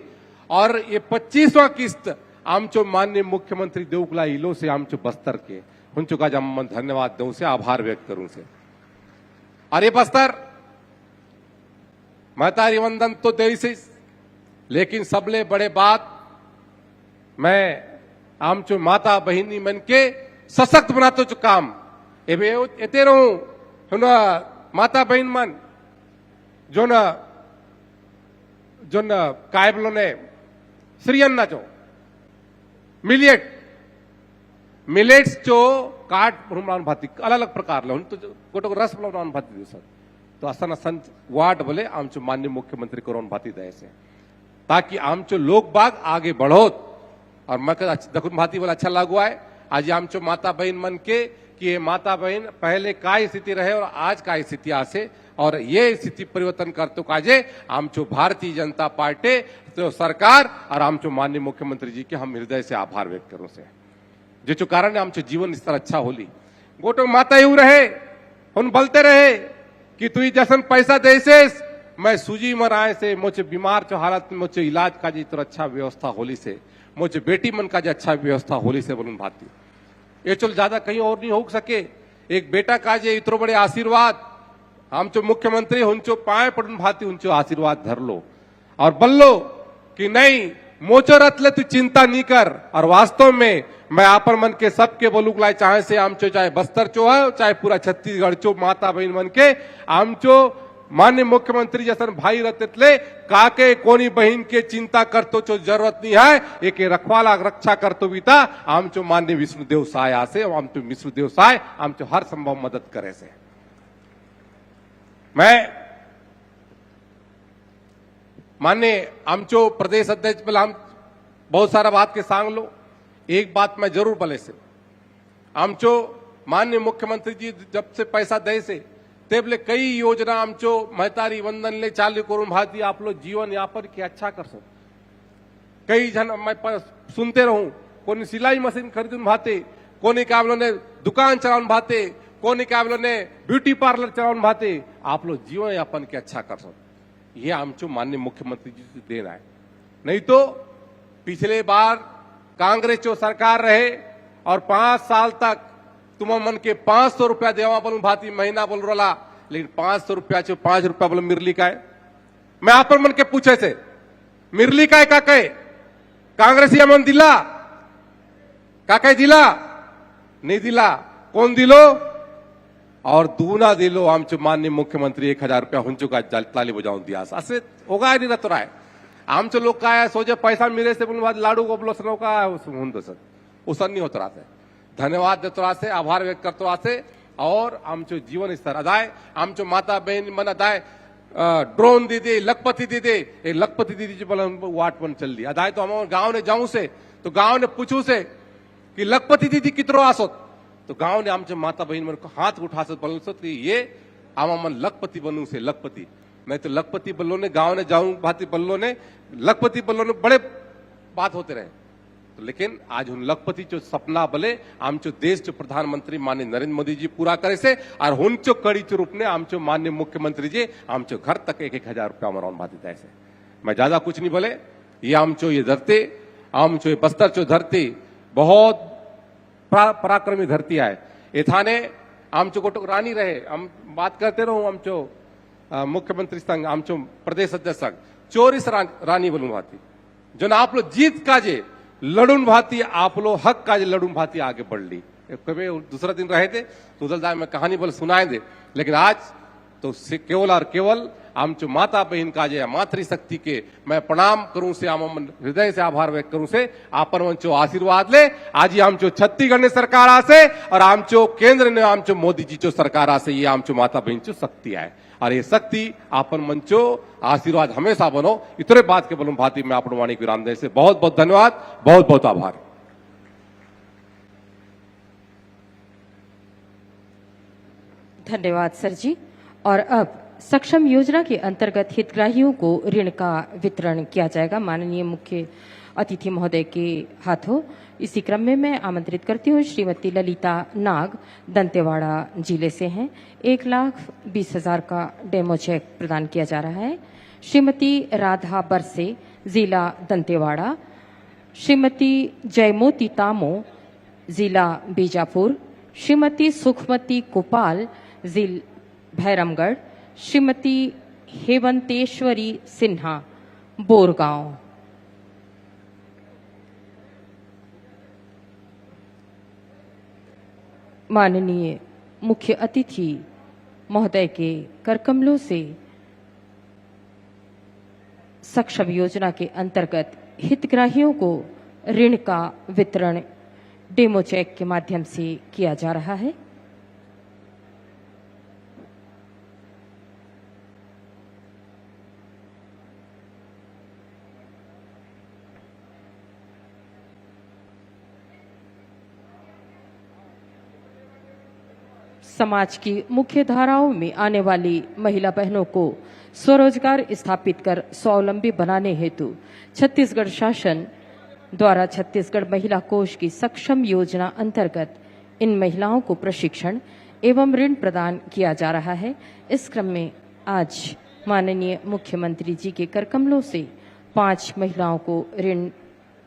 और ये 25वां किस्त आमचो माननीय मुख्यमंत्री देवकुला इलो से आमचो बस्तर के उनचो का जम धन्यवाद दूं से आभार व्यक्त करूं से और ये बस्तर महतारी वंदन तो दे से लेकिन सबले बड़े बात मैं आमचो माता बहिनी मन के सशक्त बनातो जो काम एते रहूं हुना माता बहन मन जो न काय बोलो ने श्रीअन्ना जो मिलेट्स जो काट म्हणून भाती अलग अलग प्रकार लो तो गोटो रस म्हणून भाती दिवसात तो असन असन वार्ड बोले आमचो माननीय मुख्यमंत्री करून भाती दे से ताकि आमचो लोग बाग आगे बढ़ोत और मैं दखुन भाती बोला अच्छा लागू है आज आमचो माता बहन मन के कि ये माता बहन पहले का स्थिति रहे और आज का स्थिति आसे और ये स्थिति परिवर्तन करतो काजे आमचो भारतीय जनता पार्टी तो सरकार और आमचो माननीय मुख्यमंत्री जी के हम हृदय से आभार व्यक्त करूं से जो कारण आमचो जीवन स्तर अच्छा होली गोटो माता यू रहे उन बोलते रहे कि तू जैसन पैसा देसेस मैं सूजी मराए से मुझे बीमार चो हालत में मुझे इलाज का जी तो अच्छा व्यवस्था होली से मुझे बेटी मन का जी अच्छा व्यवस्था होली से बोलूं भाती ये चल ज्यादा कहीं और नहीं हो सके एक बेटा का जे इतरो बड़े आशीर्वाद आमचो मुख्यमंत्री उनचो पाए पड़न भाती उनचो आशीर्वाद धर लो और बल्लो कि नहीं मोचो रतले तू चिंता नहीं कर और वास्तव में मैं आपन मन के सबके बोलूक लाए चाहे से आमचो चाहे बस्तर चो है चाहे पूरा छत्तीसगढ़ चो माता बहन मन के आमचो माननीय मुख्यमंत्री जैसन भाई रहते काके कोनी बहन के चिंता करतो चो जरूरत नहीं है एक रखवाला रक्षा करतो बीता आमचो माननीय विष्णुदेव साय आसे आमचो विष्णुदेव साय आमचो हर संभव मदद करे से मैं माननीय आमचो प्रदेश अध्यक्ष बोला हम बहुत सारा बात के सांग लो एक बात मैं जरूर बोले से आमचो माननीय मुख्यमंत्री जी जब से पैसा दे से तेबले कई योजना आमचो महतारी वंदन ले चालू करून भाती आप लोग जीवन यापन के अच्छा कर सो कई जन मैं सुनते रहूं कोनी सिलाई मशीन खरीदून भाते कोनी क्या ने दुकान चलाउन भाते कोनी क्या ने ब्यूटी पार्लर चलाउन भाते आप लोग जीवन यापन के अच्छा कर सो ये आमचो माननीय मुख्यमंत्री जी से देना है नहीं तो पिछले बार कांग्रेस जो सरकार रहे और 5 साल तक तुम मन के 500 रुपया देवा बोलूं भाती महीना बोल रहा लेकिन 500 रुपया चो 5 रुपया बोलो मिरली का है मैं आप मन के पूछे से मिरली का है का कहे कांग्रेसिया मन दिला का कहे दिला नहीं दिला कौन दिलो और दूना दिलो आमचे माननीय मुख्यमंत्री 1000 रुपया हुंचुका ताली बजावून दिया असे ओगा नाही राहतो राय आमचे लोक काय सोजे पैसा मिले से बोलून लाडू गोबलो सनो काय होऊन तसं उसर नहीं होत राहते धन्यवाद देतो राहते आभार व्यक्त करतो राहते और आमचे जीवन स्तर अदाय आमचे माता बहन मन अदाय ड्रोन दीदी लखपति दीदी लखपति दीदी जी वाट पण चल दी अदाय तो हम गांव ने जाऊं से तो गांव ने पूछू से कि लखपति दीदी कितरो आसोत तो गांव ने आमचे माता बहन मन को हाथ उठासत बोल सो कि ये आमा मन लखपति बनू से लखपति मैं तो लखपति बल्लो ने गांव ने जाऊं भाती बल्लो ने लखपति बल्लो ने बड़े बात होते रहे तो लेकिन आज उन लखपति जो सपना बले आमचो देश जो प्रधानमंत्री माननीय नरेंद्र मोदी जी पूरा करे से और हुंचो कड़ी चो रूप ने आमचो माननीय मुख्यमंत्री जी आमचो घर तक 1000 रुपया मराउन भाती तैसे मैं ज्यादा कुछ नहीं बोले ये आमचो ये धरती आमचो ये बस्तर चो धरती बहुत पराक्रमी धरती है ये थाने आमचो गोटो रानी रहे हम बात करते रहो आमचो मुख्यमंत्री संघ आमचो प्रदेश अध्यक्ष संघ 24 रानी बोलूं भाती जो ना आप लोग जीत काजे लड़ून भाती आप लोग हक काजे लड़ून भाती आगे बढ़ ली कभी दूसरा दिन रहे थे तो उधर जाए मैं कहानी बोल सुनाए दे लेकिन आज तो केवल और केवल आमचो माता बहन काजे मातृशक्ति के मैं प्रणाम करूं से आम हृदय से आभार व्यक्त करूं से आपन वंचो आशीर्वाद ले आज ही आमचो छत्तीसगढ़ ने सरकार आसे और आमचो केंद्र ने आमचो मोदी जी चो सरकार आसे ये आमचो माता बहन चो शक्ति है और ये शक्ति आपन मंचो आशीर्वाद हमेशा बनो इतने बात के बोलूं भाती मैं आपन वाणी विराम दे से बहुत बहुत धन्यवाद बहुत बहुत आभार। धन्यवाद सर जी। और अब सक्षम योजना के अंतर्गत हितग्राहियों को ऋण का वितरण किया जाएगा माननीय मुख्य अतिथि महोदय के हाथों। इसी क्रम में मैं आमंत्रित करती हूँ श्रीमती ललिता नाग दंतेवाड़ा जिले से हैं। 1,20,000 का डेमो चेक प्रदान किया जा रहा है। श्रीमती राधा बरसे जिला दंतेवाड़ा, श्रीमती जयमोती तामो जिला बीजापुर, श्रीमती सुखमती गोपाल जिला भैरमगढ़, श्रीमती हेमंतेश्वरी सिन्हा बोरगांव। माननीय मुख्य अतिथि महोदय के करकमलों से सक्षम योजना के अंतर्गत हितग्राहियों को ऋण का वितरण डेमो चेक के माध्यम से किया जा रहा है। समाज की मुख्य धाराओं में आने वाली महिला बहनों को स्वरोजगार स्थापित कर स्वावलंबी बनाने हेतु छत्तीसगढ़ शासन द्वारा छत्तीसगढ़ महिला कोष की सक्षम योजना अंतर्गत इन महिलाओं को प्रशिक्षण एवं ऋण प्रदान किया जा रहा है। इस क्रम में आज माननीय मुख्यमंत्री जी के करकमलों से 5 महिलाओं को ऋण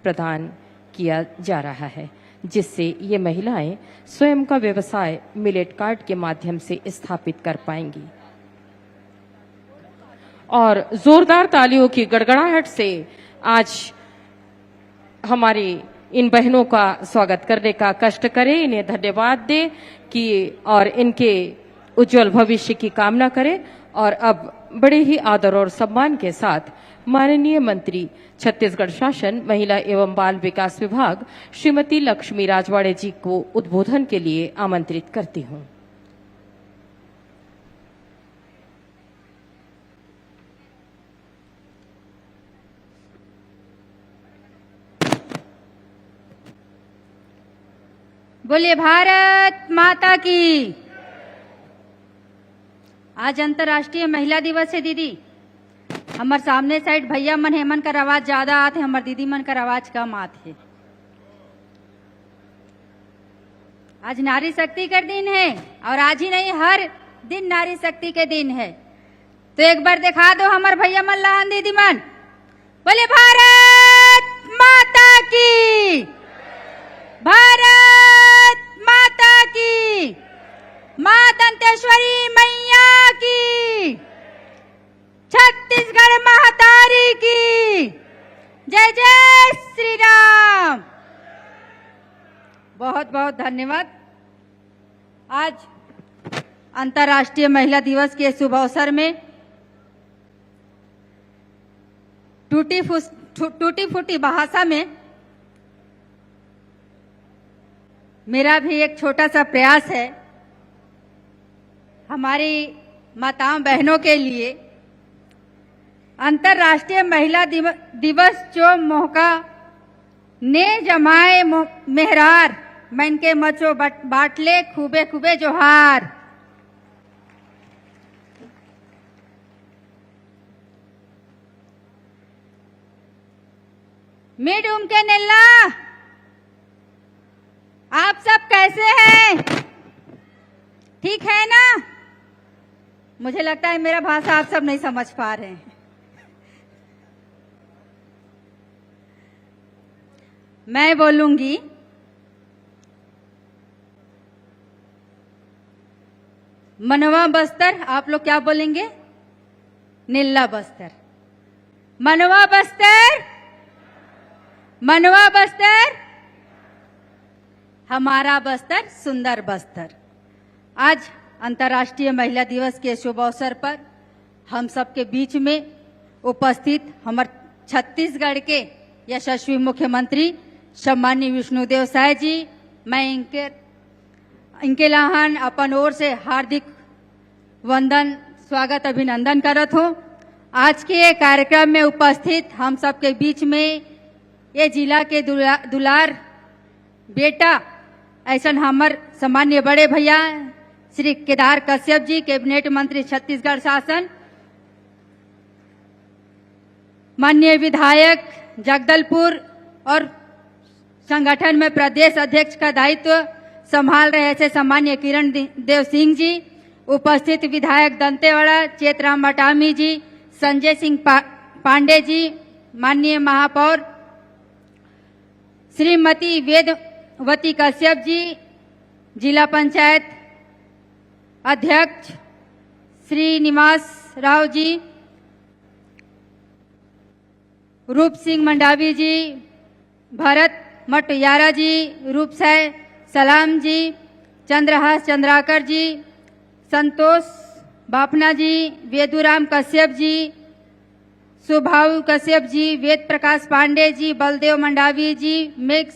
प्रदान किया जा रहा है, जिससे ये महिलाएं स्वयं का व्यवसाय मिलेट कार्ट के माध्यम से स्थापित कर पाएंगी। और जोरदार तालियों की गड़गड़ाहट से आज हमारी इन बहनों का स्वागत करने का कष्ट करें, इन्हें धन्यवाद दें कि और इनके उज्जवल भविष्य की कामना करें। और अब बड़े ही आदर और सम्मान के साथ माननीय मंत्री छत्तीसगढ़ शासन महिला एवं बाल विकास विभाग श्रीमती लक्ष्मी राजवाड़े जी को उद्बोधन के लिए आमंत्रित करती हूं। बोलिए भारत माता की। आज अंतर्राष्ट्रीय महिला दिवस है दीदी। हमारे सामने साइड भैया मन हेमन का आवाज ज्यादा आते, हमारे दीदी मन का आवाज कम आते। आज नारी शक्ति का दिन है और आज ही नहीं हर दिन नारी शक्ति के दिन है। तो एक बार दिखा दो हमारे भैया मन लहान दीदी मन। बोले भारत माता की, भारत माता की, मां दंतेश्वरी मैया की, छत्तीसगढ़ महातारी की जय जय श्री राम। बहुत बहुत धन्यवाद। आज अंतर्राष्ट्रीय महिला दिवस के शुभ अवसर में टूटी फूटी भाषा में मेरा भी एक छोटा सा प्रयास है हमारी माताओं बहनों के लिए। अंतर्राष्ट्रीय महिला दिवस जो मौका ने जमाए मेहरार मन के मचो बाटले खूबे खूबे जोहार। मिड उमके नेल्ला, आप सब कैसे हैं? ठीक है ना? मुझे लगता है मेरा भाषा आप सब नहीं समझ पा रहे हैं। मैं बोलूंगी मनवा बस्तर, आप लोग क्या बोलेंगे? नीला बस्तर। मनवा बस्तर, मनवा बस्तर, हमारा बस्तर सुंदर बस्तर। आज अंतर्राष्ट्रीय महिला दिवस के शुभ अवसर पर हम सबके बीच में उपस्थित हमारे छत्तीसगढ़ के यशस्वी मुख्यमंत्री सम्माननीय विष्णुदेव साय जी, मैं इनके लाहन अपन ओर से हार्दिक वंदन स्वागत अभिनंदन करत हूँ। आज के कार्यक्रम में उपस्थित हम सबके बीच में ये जिला के दुलार बेटा ऐसा हमार सामान्य बड़े भैया श्री केदार कश्यप जी, कैबिनेट मंत्री छत्तीसगढ़ शासन, माननीय विधायक जगदलपुर और संगठन में प्रदेश अध्यक्ष का दायित्व संभाल रहे थे सामान्य किरण देव सिंह जी, उपस्थित विधायक दंतेवाड़ा चेतराम मटामी जी, संजय सिंह पांडे जी, माननीय महापौर श्रीमती वेदवती कश्यप जी, जिला पंचायत अध्यक्ष श्रीनिवास राव जी, रूप सिंह मंडावी जी, भरत मटयारा जी, रूपसाय सलाम जी, चंद्रहास चंद्राकर जी, संतोष बापना जी, वेदुराम कश्यप जी, सुभाव कश्यप जी, वेद प्रकाश पांडे जी, बलदेव मंडावी जी, मेघ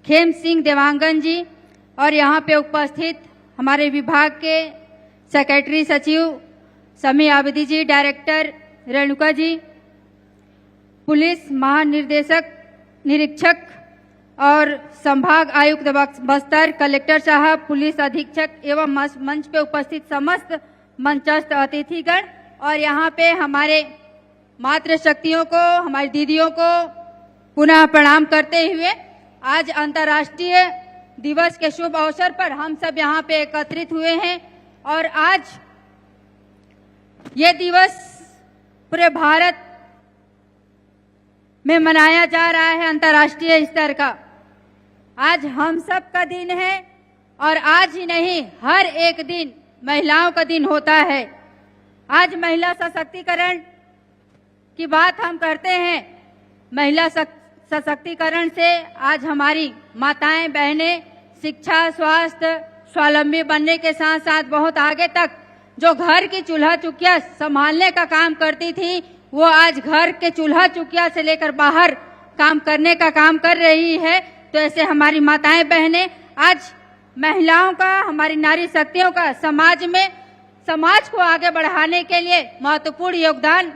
खेम सिंह देवांगन जी और यहाँ पे उपस्थित हमारे विभाग के सेक्रेटरी सचिव समी आबिदी जी, डायरेक्टर रेणुका जी, पुलिस महानिर्देशक निरीक्षक और संभाग आयुक्त बस्तर, कलेक्टर साहब, पुलिस अधीक्षक एवं मंच पे उपस्थित समस्त मंचस्थ अतिथिगण और यहाँ पे हमारे मातृशक्तियों को, हमारी दीदियों को पुनः प्रणाम करते हुए आज अंतर्राष्ट्रीय दिवस के शुभ अवसर पर हम सब यहाँ पे एकत्रित हुए हैं और आज ये दिवस पूरे भारत में मनाया जा रहा है अंतर्राष्ट्रीय स्तर का। आज हम सब का दिन है और आज ही नहीं हर एक दिन महिलाओं का दिन होता है। आज महिला सशक्तिकरण की बात हम करते हैं। महिला सशक्तिकरण से आज हमारी माताएं बहनें शिक्षा, स्वास्थ्य, स्वावलंबी बनने के साथ साथ बहुत आगे तक जो घर की चूल्हा चुकिया संभालने का काम करती थी वो आज घर के चूल्हा चुकिया से लेकर बाहर काम करने का काम कर रही है। तो ऐसे हमारी माताएं बहनें आज महिलाओं का, हमारी नारी शक्तियों का समाज को आगे बढ़ाने के लिए महत्वपूर्ण योगदान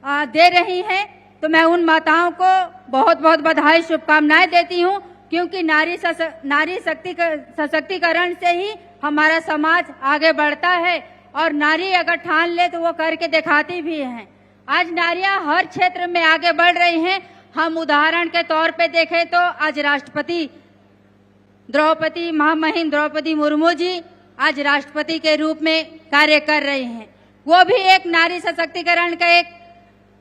दे रही हैं। तो मैं उन माताओं को बहुत बहुत बधाई शुभकामनाएं देती हूं क्योंकि नारी सशक्तिकरण से ही हमारा समाज आगे बढ़ता है और नारी अगर ठान ले तो वो करके दिखाती भी हैं। आज नारियां हर क्षेत्र में आगे बढ़ रही हैं। हम उदाहरण के तौर पे देखें तो आज राष्ट्रपति महामहिम द्रौपदी मुर्मू जी आज राष्ट्रपति के रूप में कार्य कर रही हैं। वो भी एक नारी सशक्तिकरण का एक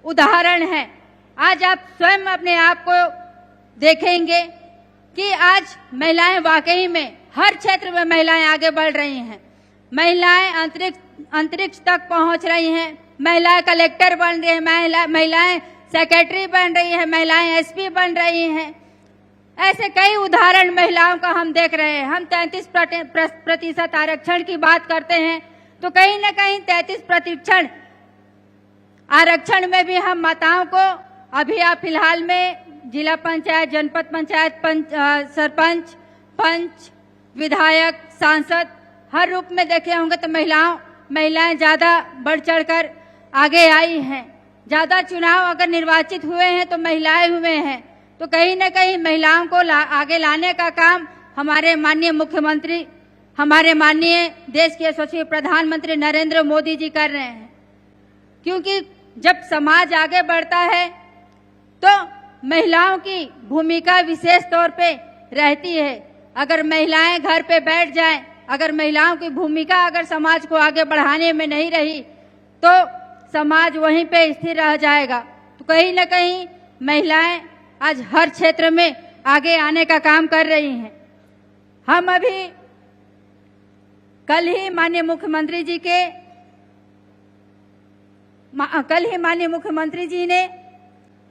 उदाहरण है। आज आप स्वयं अपने आप को देखेंगे कि आज महिलाएं वाकई में हर क्षेत्र में महिलाएं आगे बढ़ रही हैं। महिलाएं अंतरिक्ष तक पहुंच रही हैं। महिलाएं कलेक्टर बन रही हैं, महिलाएं सेक्रेटरी बन रही हैं, महिलाएं एसपी बन रही हैं। ऐसे कई उदाहरण महिलाओं का हम देख रहे हैं। हम 33% आरक्षण की बात करते हैं तो कहीं न कहीं 33% आरक्षण में भी हम माताओं को अभी आप फिलहाल में जिला पंचायत, जनपद पंचायत, सरपंच, पंच, विधायक, सांसद हर रूप में देखे होंगे तो महिलाएं ज्यादा बढ़ चढ़कर आगे आई हैं। ज्यादा चुनाव अगर निर्वाचित हुए हैं तो महिलाएं हुए हैं, तो कहीं न कहीं महिलाओं को आगे लाने का काम हमारे माननीय मुख्यमंत्री, हमारे माननीय देश के यशस्वी प्रधानमंत्री नरेंद्र मोदी जी कर रहे हैं। क्योंकि जब समाज आगे बढ़ता है तो महिलाओं की भूमिका विशेष तौर पे रहती है। अगर महिलाएं घर पे बैठ जाएं, अगर महिलाओं की भूमिका अगर समाज को आगे बढ़ाने में नहीं रही तो समाज वहीं पे स्थिर रह जाएगा। तो कहीं न कहीं महिलाएं आज हर क्षेत्र में आगे आने का काम कर रही हैं। हम अभी कल ही माननीय मुख्यमंत्री जी ने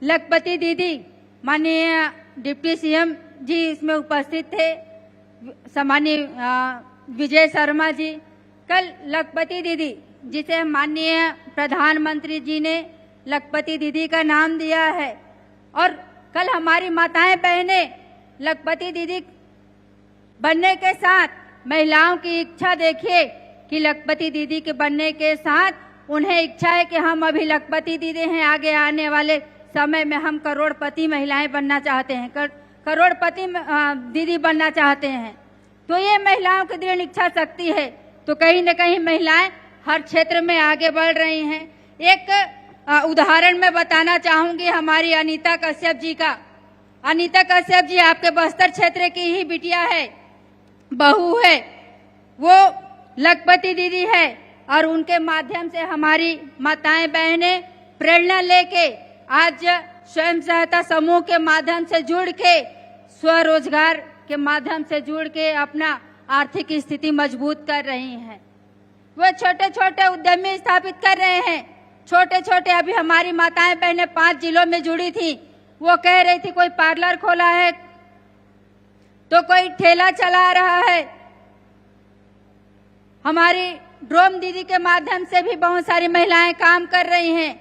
लखपति दीदी, माननीय डिप्टी सीएम जी इसमें उपस्थित थे, सामान्य विजय शर्मा जी। कल लखपति दीदी, जिसे माननीय प्रधानमंत्री जी ने लखपति दीदी का नाम दिया है, और कल हमारी माताएं बहनें लखपति दीदी बनने के साथ महिलाओं की इच्छा देखिए कि लखपति दीदी के बनने के साथ उन्हें इच्छा है कि हम अभी लखपति दीदी हैं, आगे आने वाले समय में हम करोड़पति महिलाएं बनना चाहते हैं, करोड़पति दीदी बनना चाहते हैं। तो ये महिलाओं की दृढ़ इच्छा शक्ति है। तो कहीं न कहीं महिलाएं हर क्षेत्र में आगे बढ़ रही हैं। एक उदाहरण मैं बताना चाहूंगी हमारी अनीता कश्यप जी का। अनीता कश्यप जी आपके बस्तर क्षेत्र की ही बिटिया है, बहू है, वो लखपति दीदी है, और उनके माध्यम से हमारी माताएं बहनें प्रेरणा लेके आज स्वयं सहायता समूह के माध्यम से जुड़ के, स्वरोजगार के माध्यम से जुड़ के अपना आर्थिक स्थिति मजबूत कर रही हैं। वो छोटे छोटे उद्यमी स्थापित कर रहे हैं। छोटे छोटे, अभी हमारी माताएं बहनें 5 जिलों में जुड़ी थी, वो कह रही थी कोई पार्लर खोला है तो कोई ठेला चला रहा है। हमारी ड्रोन दीदी के माध्यम से भी बहुत सारी महिलाएं काम कर रही हैं।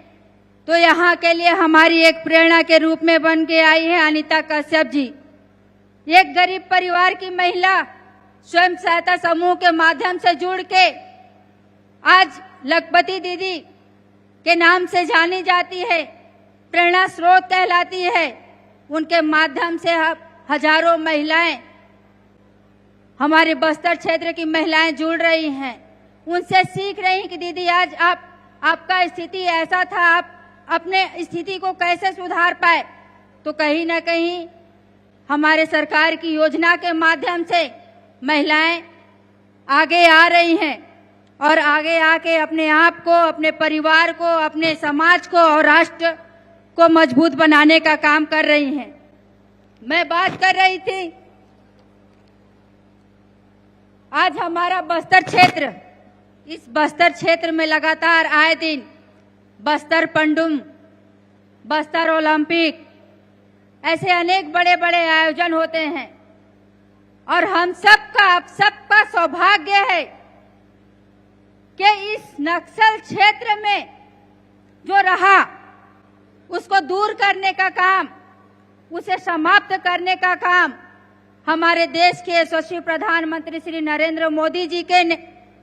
तो यहाँ के लिए हमारी एक प्रेरणा के रूप में बन के आई है अनीता कश्यप जी। एक गरीब परिवार की महिला स्वयं सहायता समूह के माध्यम से जुड़ के आज लखपति दीदी के नाम से जानी जाती है, प्रेरणा स्रोत कहलाती है। उनके माध्यम से हजारों महिलाएं, हमारे बस्तर क्षेत्र की महिलाएं जुड़ रही हैं, उनसे सीख रही हैं कि दीदी आज आपका स्थिति ऐसा था, आप अपने स्थिति को कैसे सुधार पाए। तो कहीं ना कहीं हमारे सरकार की योजना के माध्यम से महिलाएं आगे आ रही हैं और आगे आके अपने आप को, अपने परिवार को, अपने समाज को और राष्ट्र को मजबूत बनाने का काम कर रही हैं। मैं बात कर रही थी आज हमारा बस्तर क्षेत्र, इस बस्तर क्षेत्र में लगातार आए दिन बस्तर पंडुम, बस्तर ओलंपिक, ऐसे अनेक बड़े बड़े आयोजन होते हैं और हम सबका सौभाग्य है कि इस नक्सल क्षेत्र में जो रहा उसको दूर करने का काम, उसे समाप्त करने का काम हमारे देश के यशस्वी प्रधानमंत्री श्री नरेंद्र मोदी जी के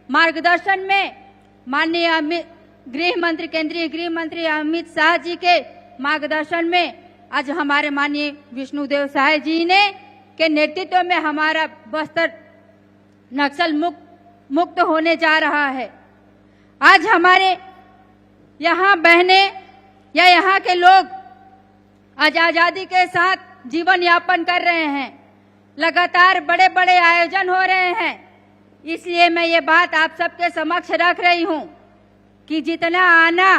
मार्गदर्शन में, माननीय गृह मंत्री, केंद्रीय गृह मंत्री अमित शाह जी के मार्गदर्शन में आज हमारे माननीय विष्णुदेव साय जी ने के नेतृत्व में हमारा बस्तर नक्सल मुक्त होने जा रहा है। आज हमारे यहाँ बहनें या यहाँ के लोग आज आजादी के साथ जीवन यापन कर रहे हैं। लगातार बड़े बड़े आयोजन हो रहे हैं। इसलिए मैं ये बात आप सबके समक्ष रख रही हूँ कि जितना आना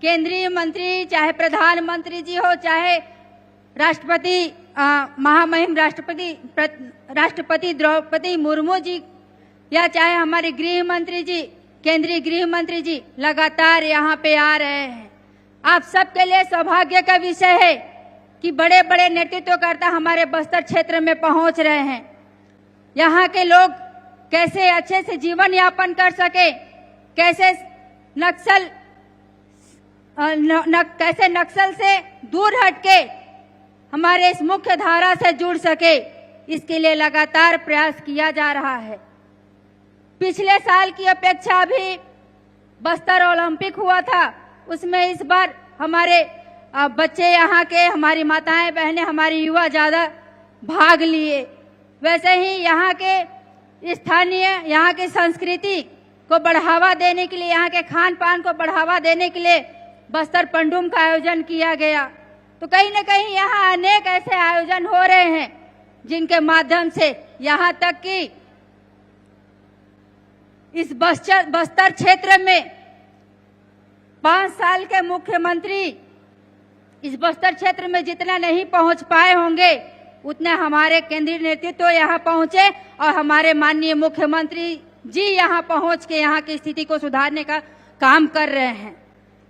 केंद्रीय मंत्री, चाहे प्रधानमंत्री जी हो, चाहे राष्ट्रपति महामहिम राष्ट्रपति द्रौपदी मुर्मू जी, या चाहे हमारे गृह मंत्री जी, केंद्रीय गृह मंत्री जी लगातार यहाँ पे आ रहे हैं। आप सबके लिए सौभाग्य का विषय है कि बड़े बड़े नेतृत्वकर्ता हमारे बस्तर क्षेत्र में पहुंच रहे हैं। यहाँ के लोग कैसे अच्छे से जीवन यापन कर सके, कैसे नक्सल से दूर हटके हमारे इस मुख्य धारा से जुड़ सके, इसके लिए लगातार प्रयास किया जा रहा है। पिछले साल की अपेक्षा भी बस्तर ओलंपिक हुआ था, उसमें इस बार हमारे बच्चे यहाँ के, हमारी माताएं बहनें, हमारी युवा ज्यादा भाग लिए। वैसे ही यहाँ के स्थानीय, यहाँ की संस्कृति को बढ़ावा देने के लिए, यहाँ के खान पान को बढ़ावा देने के लिए बस्तर पंडुम का आयोजन किया गया। तो कहीं न कहीं यहाँ अनेक ऐसे आयोजन हो रहे हैं जिनके माध्यम से यहाँ तक कि इस बस्तर क्षेत्र में 5 साल के मुख्यमंत्री इस बस्तर क्षेत्र में जितना नहीं पहुंच पाए होंगे, उतना हमारे केंद्रीय नेतृत्व यहाँ पहुंचे और हमारे माननीय मुख्यमंत्री जी यहाँ पहुंच के यहाँ की स्थिति को सुधारने का काम कर रहे हैं।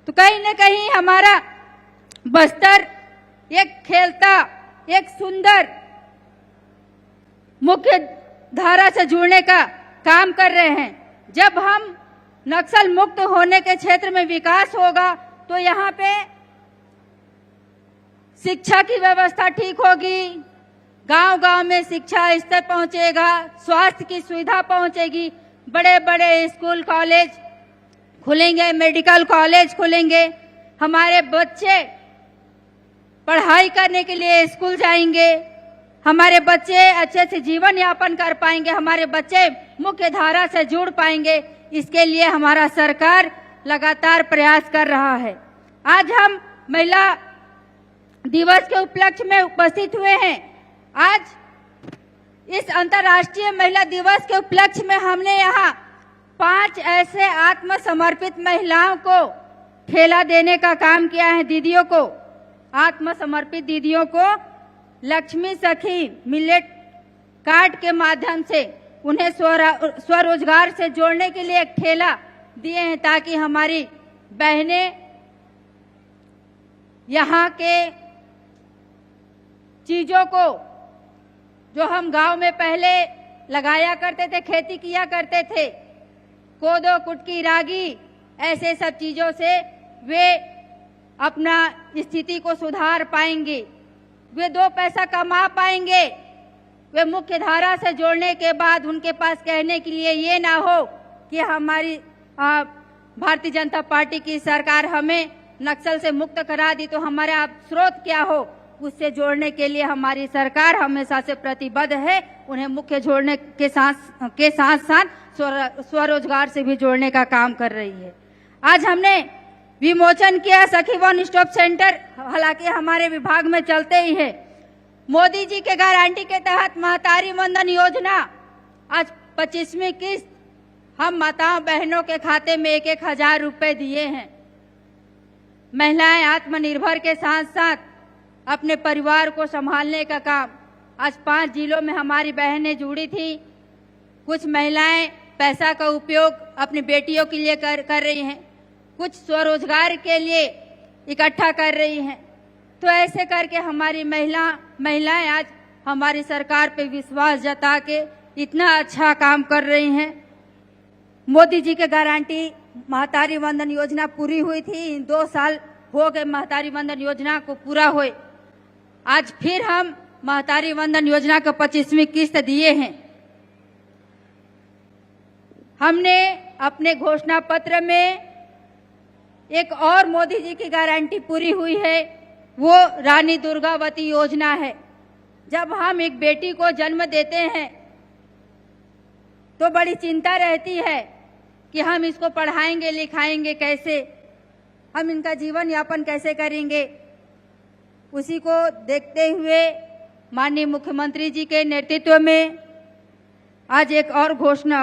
तो कहीं न कहीं हमारा बस्तर एक खेलता, एक सुंदर मुख्य धारा से जुड़ने का काम कर रहे हैं। जब हम नक्सल मुक्त होने के क्षेत्र में विकास होगा तो यहाँ पे शिक्षा की व्यवस्था ठीक होगी, गांव-गांव में शिक्षा स्तर पहुंचेगा, स्वास्थ्य की सुविधा पहुंचेगी, बड़े बड़े स्कूल कॉलेज खुलेंगे, मेडिकल कॉलेज खुलेंगे, हमारे बच्चे पढ़ाई करने के लिए स्कूल जाएंगे, हमारे बच्चे अच्छे से जीवन यापन कर पाएंगे, हमारे बच्चे मुख्य धारा से जुड़ पाएंगे। इसके लिए हमारा सरकार लगातार प्रयास कर रहा है। आज हम महिला दिवस के उपलक्ष्य में उपस्थित हुए हैं। आज इस अंतर्राष्ट्रीय महिला दिवस के उपलक्ष्य में हमने यहाँ 5 ऐसे आत्मसमर्पित महिलाओं को ठेला देने का काम किया है। दीदियों को, आत्मसमर्पित दीदियों को लक्ष्मी सखी मिलेट कार्ड के माध्यम से उन्हें स्वरोजगार से जोड़ने के लिए एक ठेला दिए हैं, ताकि हमारी बहनें यहाँ के चीजों को, जो हम गांव में पहले लगाया करते थे, खेती किया करते थे, कोदो, कुटकी, रागी, ऐसे सब चीजों से वे अपना स्थिति को सुधार पाएंगे, वे 2 पैसा कमा पाएंगे। वे मुख्य धारा से जोड़ने के बाद उनके पास कहने के लिए ये ना हो कि हमारी भारतीय जनता पार्टी की सरकार हमें नक्सल से मुक्त करा दी, तो हमारा स्रोत क्या हो। उससे जोड़ने के लिए हमारी सरकार हमेशा से प्रतिबद्ध है। उन्हें मुख्य जोड़ने के साथ साथ स्वरोजगार से भी जोड़ने का काम कर रही है। आज हमने विमोचन किया सखी वन स्टॉप सेंटर, हालांकि हमारे विभाग में चलते ही है। मोदी जी के गारंटी के तहत महतारी वंदन योजना आज 25वीं किस्त हम माताओं बहनों के खाते में 1-1 रुपए दिए हैं। महिलाएं आत्मनिर्भर के साथ साथ अपने परिवार को संभालने का काम आज 5 जिलों में हमारी बहनें जुड़ी थी। कुछ महिलाएं पैसा का उपयोग अपनी बेटियों के लिए कर रही हैं, कुछ स्वरोजगार के लिए इकट्ठा कर रही हैं। तो ऐसे करके हमारी महिलाएं आज हमारी सरकार पे विश्वास जता के इतना अच्छा काम कर रही हैं। मोदी जी के गारंटी महतारी वंदन योजना पूरी हुई थी, 2 साल हो गए महतारी वंदन योजना को पूरा हुए। आज फिर हम महतारी वंदन योजना को 25वीं किस्त दिए हैं। हमने अपने घोषणा पत्र में एक और मोदी जी की गारंटी पूरी हुई है, वो रानी दुर्गावती योजना है। जब हम एक बेटी को जन्म देते हैं तो बड़ी चिंता रहती है कि हम इसको पढ़ाएंगे लिखाएंगे कैसे, हम इनका जीवन यापन कैसे करेंगे। उसी को देखते हुए माननीय मुख्यमंत्री जी के नेतृत्व में आज एक और घोषणा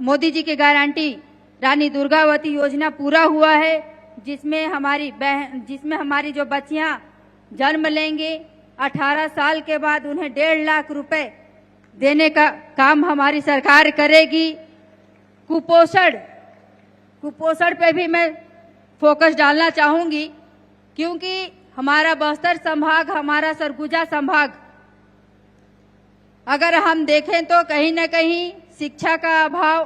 मोदी जी की गारंटी रानी दुर्गावती योजना पूरा हुआ है, जिसमें हमारी जो बच्चियां जन्म लेंगी 18 साल के बाद उन्हें 1.5 लाख रुपए देने का काम हमारी सरकार करेगी। कुपोषण पे भी मैं फोकस डालना चाहूंगी, क्योंकि हमारा बस्तर संभाग, हमारा सरगुजा संभाग, अगर हम देखें तो कहीं न कहीं शिक्षा का अभाव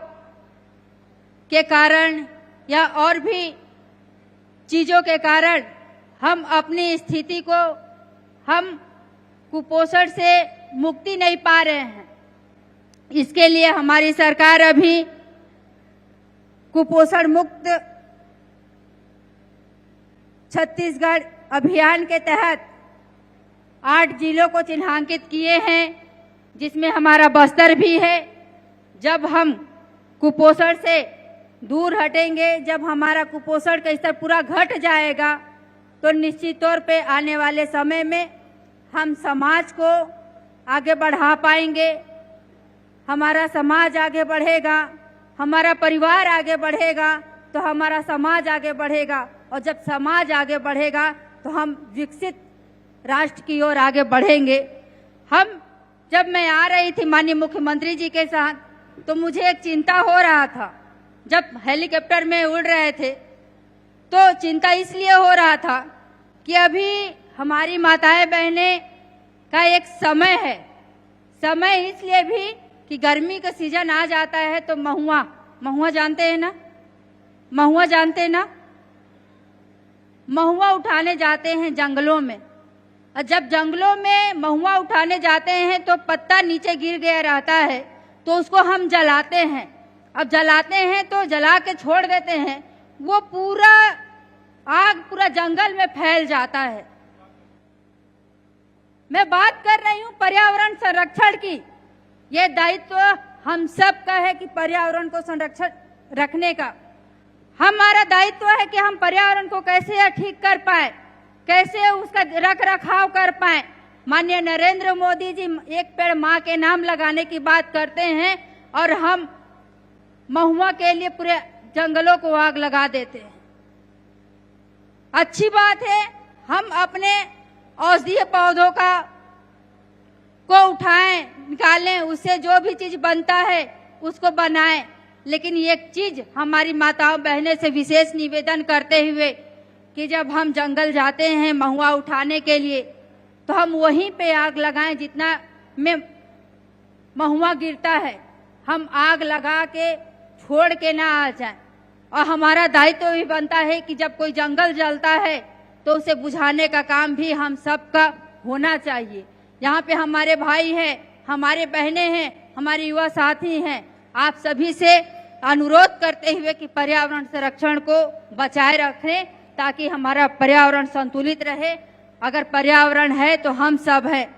के कारण या और भी चीजों के कारण हम अपनी स्थिति को, हम कुपोषण से मुक्ति नहीं पा रहे हैं। इसके लिए हमारी सरकार अभी कुपोषण मुक्त छत्तीसगढ़ अभियान के तहत 8 जिलों को चिन्हांकित किए हैं, जिसमें हमारा बस्तर भी है। जब हम कुपोषण से दूर हटेंगे, जब हमारा कुपोषण का स्तर पूरा घट जाएगा, तो निश्चित तौर पे आने वाले समय में हम समाज को आगे बढ़ा पाएंगे। हमारा समाज आगे बढ़ेगा, हमारा परिवार आगे बढ़ेगा, तो हमारा समाज आगे बढ़ेगा, और जब समाज आगे बढ़ेगा तो हम विकसित राष्ट्र की ओर आगे बढ़ेंगे। जब मैं आ रही थी माननीय मुख्यमंत्री जी के साथ, तो मुझे एक चिंता हो रहा था। जब हेलीकॉप्टर में उड़ रहे थे तो चिंता इसलिए हो रहा था कि अभी हमारी माताएं बहनें का एक समय है। समय इसलिए भी कि गर्मी का सीजन आ जाता है तो महुआ जानते हैं ना, महुआ जानते हैं ना, महुआ उठाने जाते हैं जंगलों में। और जब जंगलों में महुआ उठाने जाते हैं तो पत्ता नीचे गिर गया रहता है, तो उसको हम जलाते हैं। अब जलाते हैं तो जला के छोड़ देते हैं, वो पूरा आग पूरा जंगल में फैल जाता है। मैं बात कर रही हूँ पर्यावरण संरक्षण की। ये दायित्व हम सब का है कि पर्यावरण को संरक्षण रखने का हमारा दायित्व है कि हम पर्यावरण को कैसे ठीक कर पाए, कैसे उसका रख रखाव कर पाए। माननीय नरेंद्र मोदी जी एक पेड़ माँ के नाम लगाने की बात करते हैं, और हम महुआ के लिए पूरे जंगलों को आग लगा देते हैं। अच्छी बात है, हम अपने औषधीय पौधों को उठाएं, निकालें, उससे जो भी चीज बनता है उसको बनाएं। लेकिन एक चीज हमारी माताओं बहनें से विशेष निवेदन करते हुए कि जब हम जंगल जाते हैं महुआ उठाने के लिए, तो हम वहीं पे आग लगाएं जितना में महुआ गिरता है। हम आग लगा के छोड़ के ना आ जाएं। और हमारा दायित्व भी बनता है कि जब कोई जंगल जलता है तो उसे बुझाने का काम भी हम सबका होना चाहिए। यहाँ पे हमारे भाई हैं, हमारे बहनें हैं, हमारे युवा साथी हैं। आप सभी से अनुरोध करते हुए कि पर्यावरण संरक्षण को बचाए रखें, ताकि हमारा पर्यावरण संतुलित रहे। अगर पर्यावरण है तो हम सब हैं।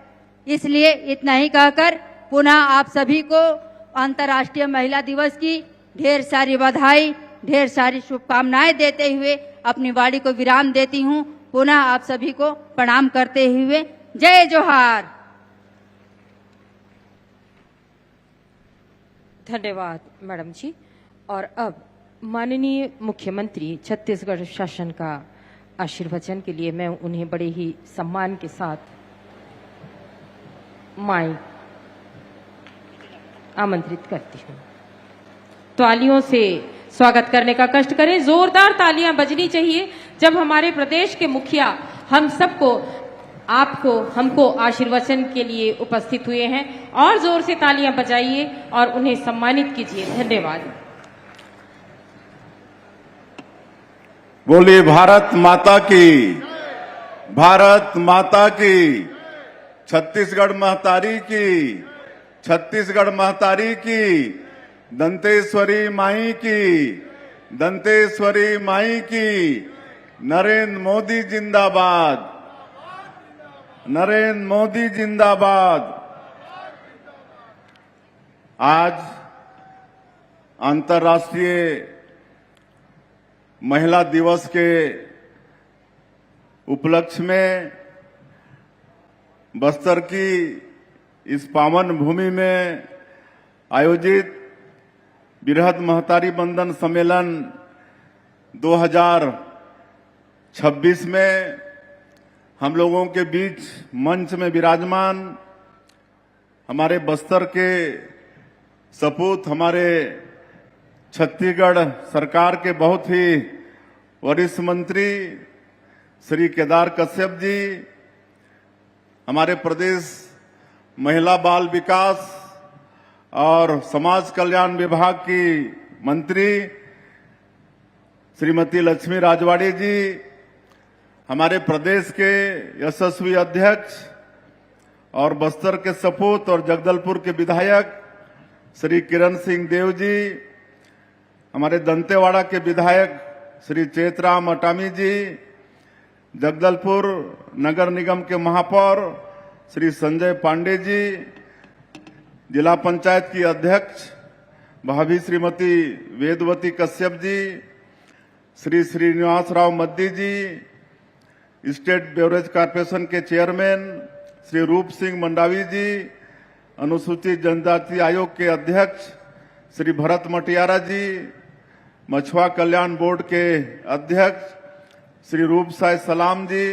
इसलिए इतना ही कहकर पुनः आप सभी को अंतर्राष्ट्रीय महिला दिवस की ढेर सारी बधाई, ढेर सारी शुभकामनाएं देते हुए अपनी वाणी को विराम देती हूं। पुनः आप सभी को प्रणाम करते हुए जय जोहार। धन्यवाद मैडम जी। और अब माननीय मुख्यमंत्री छत्तीसगढ़ शासन का आशीर्वचन के लिए मैं उन्हें बड़े ही सम्मान के साथ माइक आमंत्रित करती हूँ। तालियों से स्वागत करने का कष्ट करें, जोरदार तालियां बजनी चाहिए जब हमारे प्रदेश के मुखिया हम सबको, आपको, हमको आशीर्वचन के लिए उपस्थित हुए हैं। और जोर से तालियां बजाइए और उन्हें सम्मानित कीजिए। धन्यवाद। बोलिए भारत माता की, भारत माता की, छत्तीसगढ़ महतारी की, छत्तीसगढ़ महतारी की, दंतेश्वरी माई की, दंतेश्वरी माई की। नरेंद्र मोदी जिंदाबाद, नरेंद्र मोदी जिंदाबाद। आज अंतर्राष्ट्रीय महिला दिवस के उपलक्ष्य में बस्तर की इस पावन भूमि में आयोजित बृहद महतारी बंदन सम्मेलन 2026 में हम लोगों के बीच मंच में विराजमान हमारे बस्तर के सपूत, हमारे छत्तीसगढ़ सरकार के बहुत ही वरिष्ठ मंत्री श्री केदार कश्यप जी, हमारे प्रदेश महिला बाल विकास और समाज कल्याण विभाग की मंत्री श्रीमती लक्ष्मी राजवाड़ी जी, हमारे प्रदेश के यशस्वी अध्यक्ष और बस्तर के सपूत और जगदलपुर के विधायक श्री किरण सिंह देव जी, हमारे दंतेवाड़ा के विधायक श्री चेतराम अटामी जी, जगदलपुर नगर निगम के महापौर श्री संजय पांडे जी, जिला पंचायत की अध्यक्ष भाभी श्रीमती वेदवती कश्यप जी, श्री श्रीनिवास राव मद्दी जी, स्टेट बेवरेज कॉर्पोरेशन के चेयरमैन श्री रूप सिंह मंडावी जी, अनुसूचित जनजाति आयोग के अध्यक्ष श्री भरत मटियारा जी, मछुआ कल्याण बोर्ड के अध्यक्ष श्री रूप साय सलाम जी,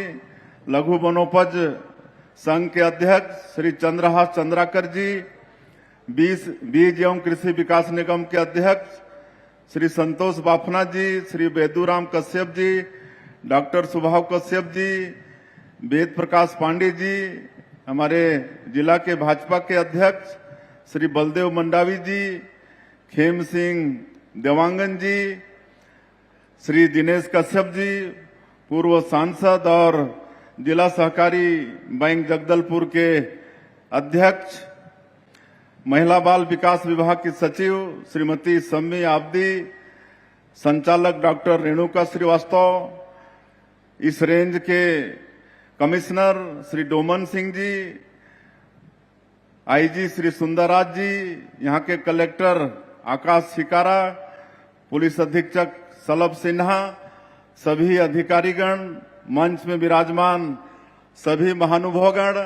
लघु वनोपज संघ के अध्यक्ष श्री चंद्रहास चंद्राकर जी, बीज एवं कृषि विकास निगम के अध्यक्ष श्री संतोष बाफना जी, श्री बेदूराम कश्यप जी, डॉक्टर सुभाव कश्यप जी, वेद प्रकाश पांडे जी, हमारे जिला के भाजपा के अध्यक्ष श्री बलदेव मंडावी जी, खेम सिंह देवांगन जी, श्री दिनेश कश्यप जी, पूर्व सांसद और जिला सहकारी बैंक जगदलपुर के अध्यक्ष, महिला बाल विकास विभाग की सचिव श्रीमती सम्मी आबदी, संचालक डॉक्टर रेणुका श्रीवास्तव, इस रेंज के कमिश्नर श्री डोमन सिंह जी, आईजी श्री सुंदरराज जी, यहाँ के कलेक्टर आकाश शिकारा, पुलिस अधीक्षक सलभ सिन्हा, सभी अधिकारीगण, मंच में विराजमान सभी महानुभावगण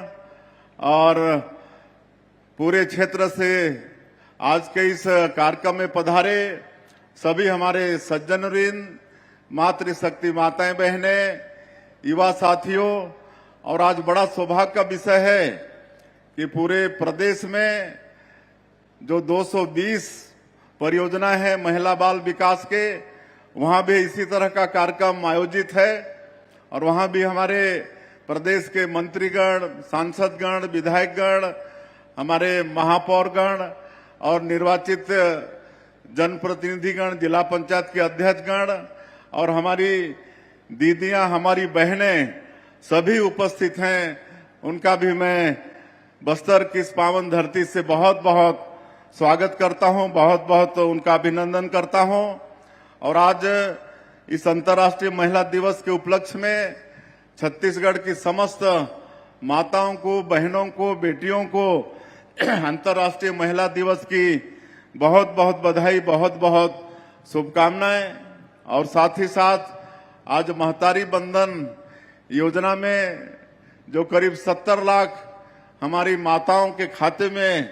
और पूरे क्षेत्र से आज के इस कार्यक्रम में पधारे सभी हमारे सज्जनवृंद, मातृशक्ति माताएं बहनें, युवा साथियों, और आज बड़ा सौभाग्य का विषय है कि पूरे प्रदेश में जो 220 परियोजना है महिला बाल विकास के, वहां भी इसी तरह का कार्यक्रम आयोजित है और वहां भी हमारे प्रदेश के मंत्रीगण, सांसदगण, विधायकगण, हमारे महापौरगण और निर्वाचित जनप्रतिनिधिगण, जिला पंचायत के अध्यक्षगण और हमारी दीदियां, हमारी बहनें सभी उपस्थित हैं। उनका भी मैं बस्तर की इस पावन धरती से बहुत बहुत स्वागत करता हूं, बहुत बहुत उनका अभिनंदन करता हूं। और आज इस अंतर्राष्ट्रीय महिला दिवस के उपलक्ष्य में छत्तीसगढ़ की समस्त माताओं को, बहनों को, बेटियों को अंतर्राष्ट्रीय महिला दिवस की बहुत बहुत बधाई, बहुत बहुत शुभकामनाएं। और साथ ही साथ आज महतारी बंधन योजना में जो करीब 70 लाख हमारी माताओं के खाते में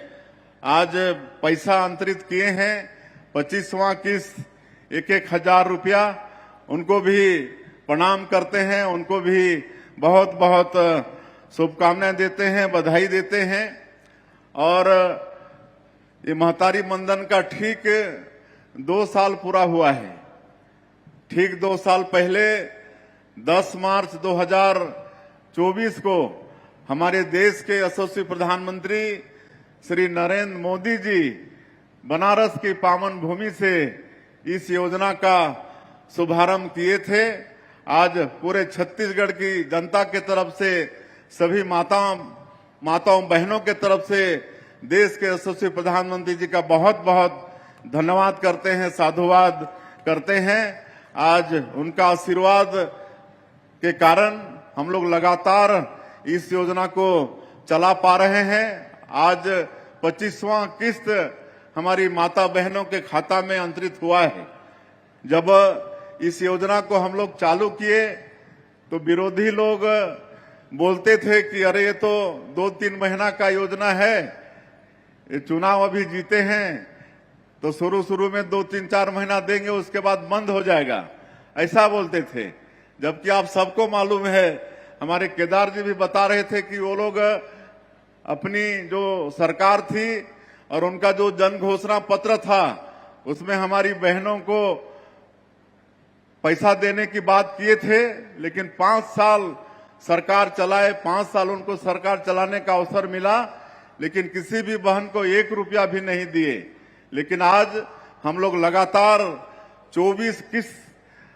आज पैसा अंतरित किए हैं, 25वां किस्त 1,000 रुपया, उनको भी प्रणाम करते हैं, उनको भी बहुत बहुत शुभकामनाएं देते हैं, बधाई देते हैं। और ये महतारी बंधन का ठीक 2 साल पूरा हुआ है। ठीक 2 साल पहले 10 मार्च 2024 को हमारे देश के यशस्वी प्रधानमंत्री श्री नरेंद्र मोदी जी बनारस की पावन भूमि से इस योजना का शुभारंभ किए थे। आज पूरे छत्तीसगढ़ की जनता के तरफ से, सभी माताओं बहनों के तरफ से देश के यशस्वी प्रधानमंत्री जी का बहुत बहुत धन्यवाद करते हैं, साधुवाद करते हैं। आज उनका आशीर्वाद के कारण हम लोग लगातार इस योजना को चला पा रहे हैं। आज 25वां किस्त हमारी माता बहनों के खाता में अंतरित हुआ है। जब इस योजना को हम लोग चालू किए तो विरोधी लोग बोलते थे कि अरे ये तो 2-3 महीना का योजना है, ये चुनाव अभी जीते हैं तो शुरू में 2-3-4 महीना देंगे, उसके बाद बंद हो जाएगा, ऐसा बोलते थे। जबकि आप सबको मालूम है, हमारे केदार जी भी बता रहे थे कि वो लोग अपनी जो सरकार थी और उनका जो जन घोषणा पत्र था उसमें हमारी बहनों को पैसा देने की बात किए थे, लेकिन 5 साल सरकार चलाए, 5 साल उनको सरकार चलाने का अवसर मिला, लेकिन किसी भी बहन को 1 रुपया भी नहीं दिए। लेकिन आज हम लोग लगातार 24 किस्त,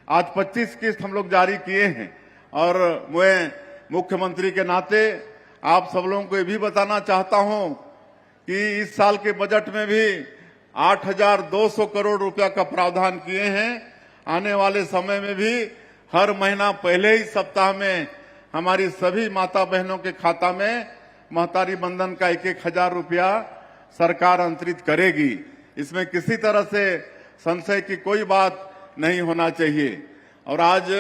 आज 25 किस्त हम लोग जारी किए हैं। और मैं मुख्यमंत्री के नाते आप सब लोगों को ये भी बताना चाहता हूं कि इस साल के बजट में भी 8,200 करोड़ रुपया का प्रावधान किए हैं। आने वाले समय में भी हर महीना पहले ही सप्ताह में हमारी सभी माता बहनों के खाता में महतारी बंधन का 1,000 रुपया सरकार अंतरित करेगी। इसमें किसी तरह से संशय की कोई बात नहीं होना चाहिए। और आज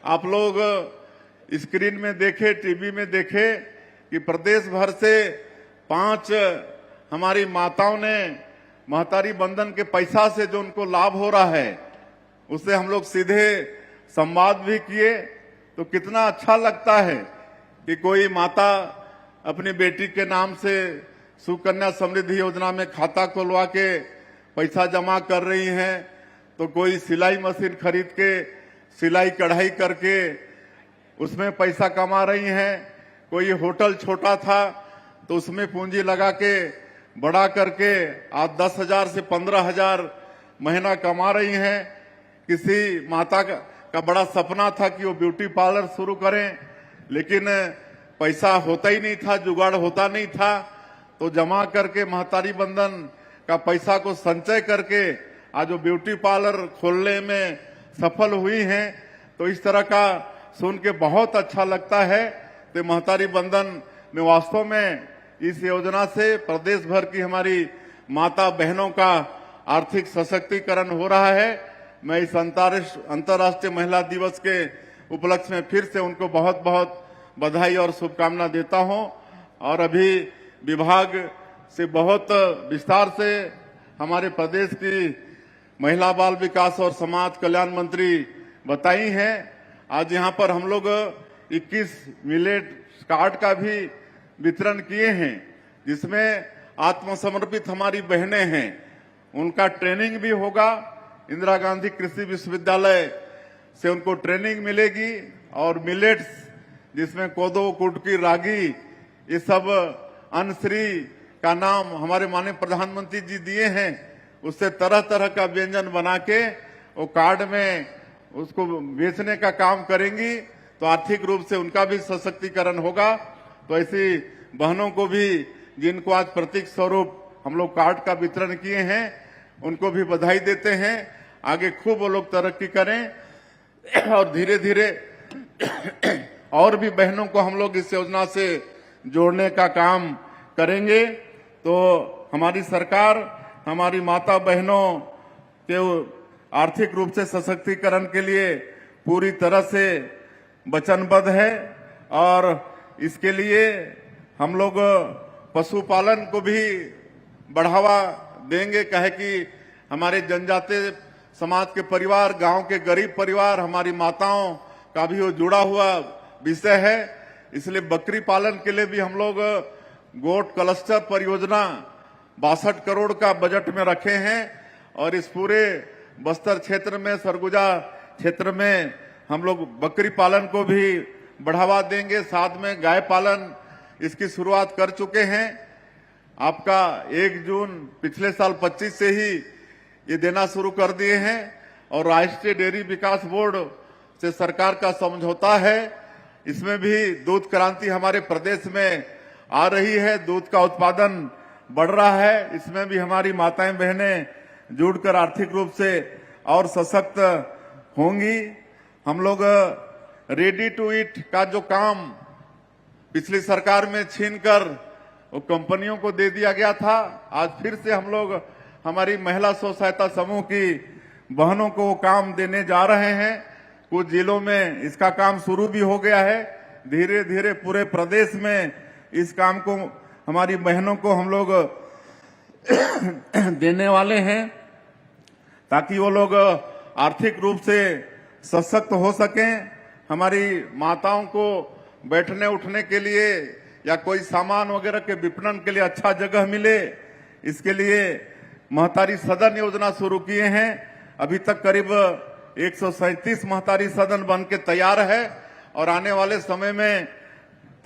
आप लोग स्क्रीन में देखे, टीवी में देखे कि प्रदेश भर से 5 हमारी माताओं ने महतारी बंधन के पैसा से जो उनको लाभ हो रहा है, उससे हम लोग सीधे संवाद भी किए। तो कितना अच्छा लगता है कि कोई माता अपनी बेटी के नाम से सुकन्या समृद्धि योजना में खाता खुलवा के पैसा जमा कर रही हैं, तो कोई सिलाई मशीन खरीद के सिलाई कढ़ाई करके उसमें पैसा कमा रही हैं, कोई होटल छोटा था तो उसमें पूंजी लगा के बड़ा करके आज 10,000 से 15,000 महीना कमा रही हैं। किसी माता का बड़ा सपना था कि वो ब्यूटी पार्लर शुरू करें, लेकिन पैसा होता ही नहीं था, जुगाड़ होता नहीं था, तो जमा करके महतारी बंधन का पैसा को संचय करके आज वो ब्यूटी पार्लर खोलने में सफल हुई हैं। तो इस तरह का सुन के बहुत अच्छा लगता है। तो महतारी बंधन में वास्तव में इस योजना से प्रदेश भर की हमारी माता बहनों का आर्थिक सशक्तिकरण हो रहा है। मैं इस अंतर्राष्ट्रीय महिला दिवस के उपलक्ष्य में फिर से उनको बहुत बहुत बधाई और शुभकामना देता हूं। और अभी विभाग से बहुत विस्तार से हमारे प्रदेश की महिला बाल विकास और समाज कल्याण मंत्री बताई हैं। आज यहां पर हम लोग 21 मिलेट कार्ड का भी वितरण किए हैं, जिसमें आत्मसमर्पित हमारी बहनें हैं, उनका ट्रेनिंग भी होगा। इंदिरा गांधी कृषि विश्वविद्यालय से उनको ट्रेनिंग मिलेगी। और मिलेट्स जिसमें कोदो, कुटकी, रागी, ये सब अन्नश्री का नाम हमारे माननीय प्रधानमंत्री जी दिए हैं, उससे तरह तरह का व्यंजन बना के वो कार्ड में उसको बेचने का काम करेंगी, तो आर्थिक रूप से उनका भी सशक्तिकरण होगा। तो ऐसी बहनों को भी जिनको आज प्रतीक स्वरूप हम लोग कार्ड का वितरण किए हैं, उनको भी बधाई देते हैं। आगे खूब वो लोग तरक्की करें और धीरे धीरे और भी बहनों को हम लोग इस योजना से जोड़ने का काम करेंगे। तो हमारी सरकार हमारी माता बहनों के आर्थिक रूप से सशक्तिकरण के लिए पूरी तरह से वचनबद्ध है। और इसके लिए हम लोग पशुपालन को भी बढ़ावा देंगे, कहे कि हमारे जनजातीय समाज के परिवार, गांव के गरीब परिवार, हमारी माताओं का भी वो जुड़ा हुआ विषय है। इसलिए बकरी पालन के लिए भी हम लोग गोट क्लस्टर परियोजना 62 करोड़ का बजट में रखे हैं। और इस पूरे बस्तर क्षेत्र में, सरगुजा क्षेत्र में हम लोग बकरी पालन को भी बढ़ावा देंगे। साथ में गाय पालन इसकी शुरुआत कर चुके हैं। आपका 1 जून पिछले साल 25 से ही ये देना शुरू कर दिए हैं। और राष्ट्रीय डेयरी विकास बोर्ड से सरकार का समझौता है, इसमें भी दूध क्रांति हमारे प्रदेश में आ रही है। दूध का उत्पादन बढ़ रहा है, इसमें भी हमारी माताएं बहनें जुड़कर आर्थिक रूप से और सशक्त होंगी। हम लोग रेडी टू ईट का जो काम पिछली सरकार में छीनकर वो कंपनियों को दे दिया गया था, आज फिर से हम लोग हमारी महिला स्व सहायता समूह की बहनों को वो काम देने जा रहे हैं। कुछ जिलों में इसका काम शुरू भी हो गया है। धीरे धीरे पूरे प्रदेश में इस काम को हमारी बहनों को हम लोग देने वाले हैं, ताकि वो लोग आर्थिक रूप से सशक्त हो सकें। हमारी माताओं को बैठने उठने के लिए या कोई सामान वगैरह के विपणन के लिए अच्छा जगह मिले, इसके लिए महतारी सदन योजना शुरू किए हैं। अभी तक करीब 137 महतारी सदन बन के तैयार है और आने वाले समय में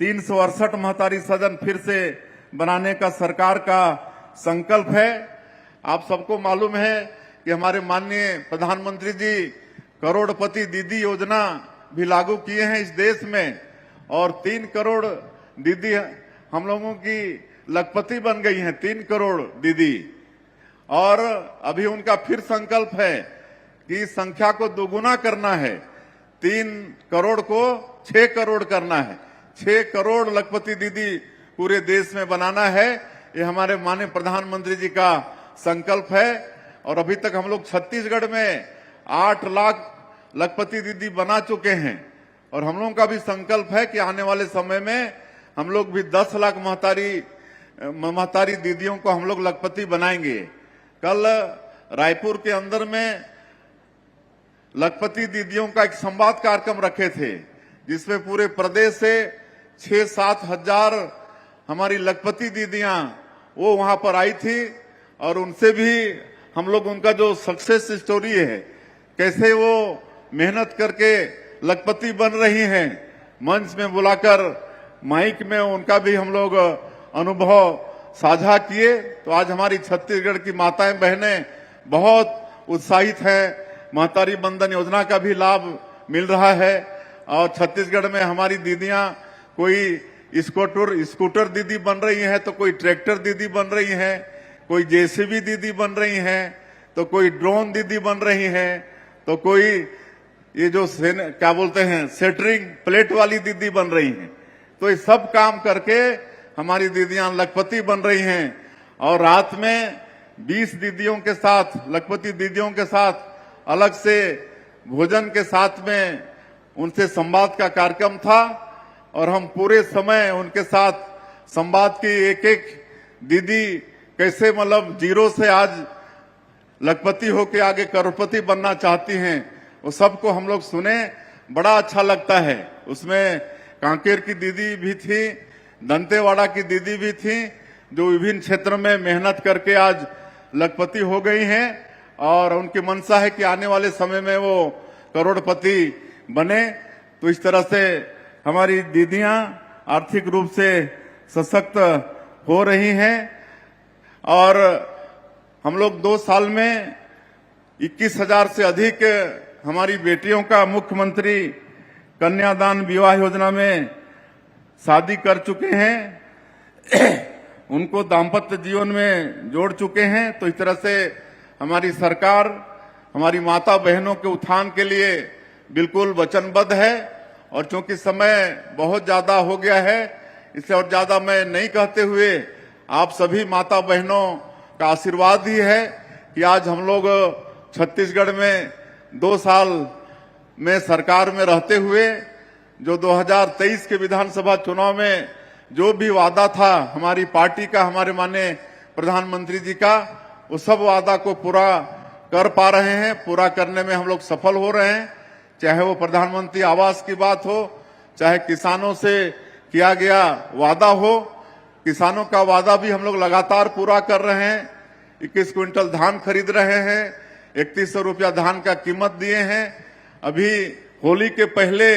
368 महतारी सदन फिर से बनाने का सरकार का संकल्प है। आप सबको मालूम है कि हमारे माननीय प्रधानमंत्री जी करोड़पति दीदी योजना भी लागू किए हैं इस देश में और 3 करोड़ दीदी हम लोगों की लखपति बन गई हैं, 3 करोड़ दीदी। और अभी उनका फिर संकल्प है कि संख्या को दोगुना करना है, 3 करोड़ को 6 करोड़ करना है, 6 करोड़ लखपति दीदी पूरे देश में बनाना है। ये हमारे माननीय प्रधानमंत्री जी का संकल्प है और अभी तक हम लोग छत्तीसगढ़ में 8 लाख लखपति दीदी बना चुके हैं और हम लोगों का भी संकल्प है कि आने वाले समय में हम लोग भी 10 लाख महतारी दीदियों को हम लोग लखपति बनाएंगे। कल रायपुर के अंदर में लखपति दीदियों का एक संवाद कार्यक्रम रखे थे जिसमें पूरे प्रदेश से 6-7 हजार हमारी लखपति दीदियां वो वहां पर आई थी और उनसे भी हम लोग उनका जो सक्सेस स्टोरी है, कैसे वो मेहनत करके लखपति बन रही हैं, मंच में बुलाकर माइक में उनका भी हम लोग अनुभव साझा किए। तो आज हमारी छत्तीसगढ़ की माताएं बहनें बहुत उत्साहित हैं, महतारी बंधन योजना का भी लाभ मिल रहा है और छत्तीसगढ़ में हमारी दीदियां कोई स्कूटर दीदी बन रही हैं, तो कोई ट्रैक्टर दीदी बन रही हैं, कोई जेसीबी दीदी बन रही हैं, तो कोई ड्रोन दीदी बन रही हैं, तो कोई ये जो क्या बोलते हैं सेटरिंग प्लेट वाली दीदी बन रही हैं। तो ये सब काम करके हमारी दीदियां लखपति बन रही हैं और रात में 20 दीदियों के साथ, लखपति दीदियों के साथ अलग से भोजन के साथ में उनसे संवाद का कार्यक्रम था और हम पूरे समय उनके साथ संवाद की एक एक दीदी कैसे मतलब जीरो से आज लखपति होके आगे करोड़पति बनना चाहती हैं, वो सबको हम लोग सुने, बड़ा अच्छा लगता है। उसमें कांकेर की दीदी भी थी, दंतेवाड़ा की दीदी भी थी जो विभिन्न क्षेत्र में मेहनत करके आज लखपति हो गई हैं और उनकी मंशा है कि आने वाले समय में वो करोड़पति बने। तो इस तरह से हमारी दीदियां आर्थिक रूप से सशक्त हो रही हैं और हम लोग 2 साल में 21,000 से अधिक हमारी बेटियों का मुख्यमंत्री कन्यादान विवाह योजना में शादी कर चुके हैं, उनको दाम्पत्य जीवन में जोड़ चुके हैं। तो इस तरह से हमारी सरकार हमारी माता बहनों के उत्थान के लिए बिल्कुल वचनबद्ध है और चूंकि समय बहुत ज्यादा हो गया है इसलिए और ज्यादा मैं नहीं कहते हुए आप सभी माता बहनों का आशीर्वाद ही है कि आज हम लोग छत्तीसगढ़ में 2 साल में सरकार में रहते हुए जो 2023 के विधानसभा चुनाव में जो भी वादा था हमारी पार्टी का, हमारे माननीय प्रधानमंत्री जी का, वो सब वादा को पूरा कर पा रहे हैं, पूरा करने में हम लोग सफल हो रहे हैं। चाहे वो प्रधानमंत्री आवास की बात हो, चाहे किसानों से किया गया वादा हो, किसानों का वादा भी हम लोग लगातार पूरा कर रहे हैं। 21 क्विंटल धान खरीद रहे हैं, 3100 रुपया धान का कीमत दिए हैं। अभी होली के पहले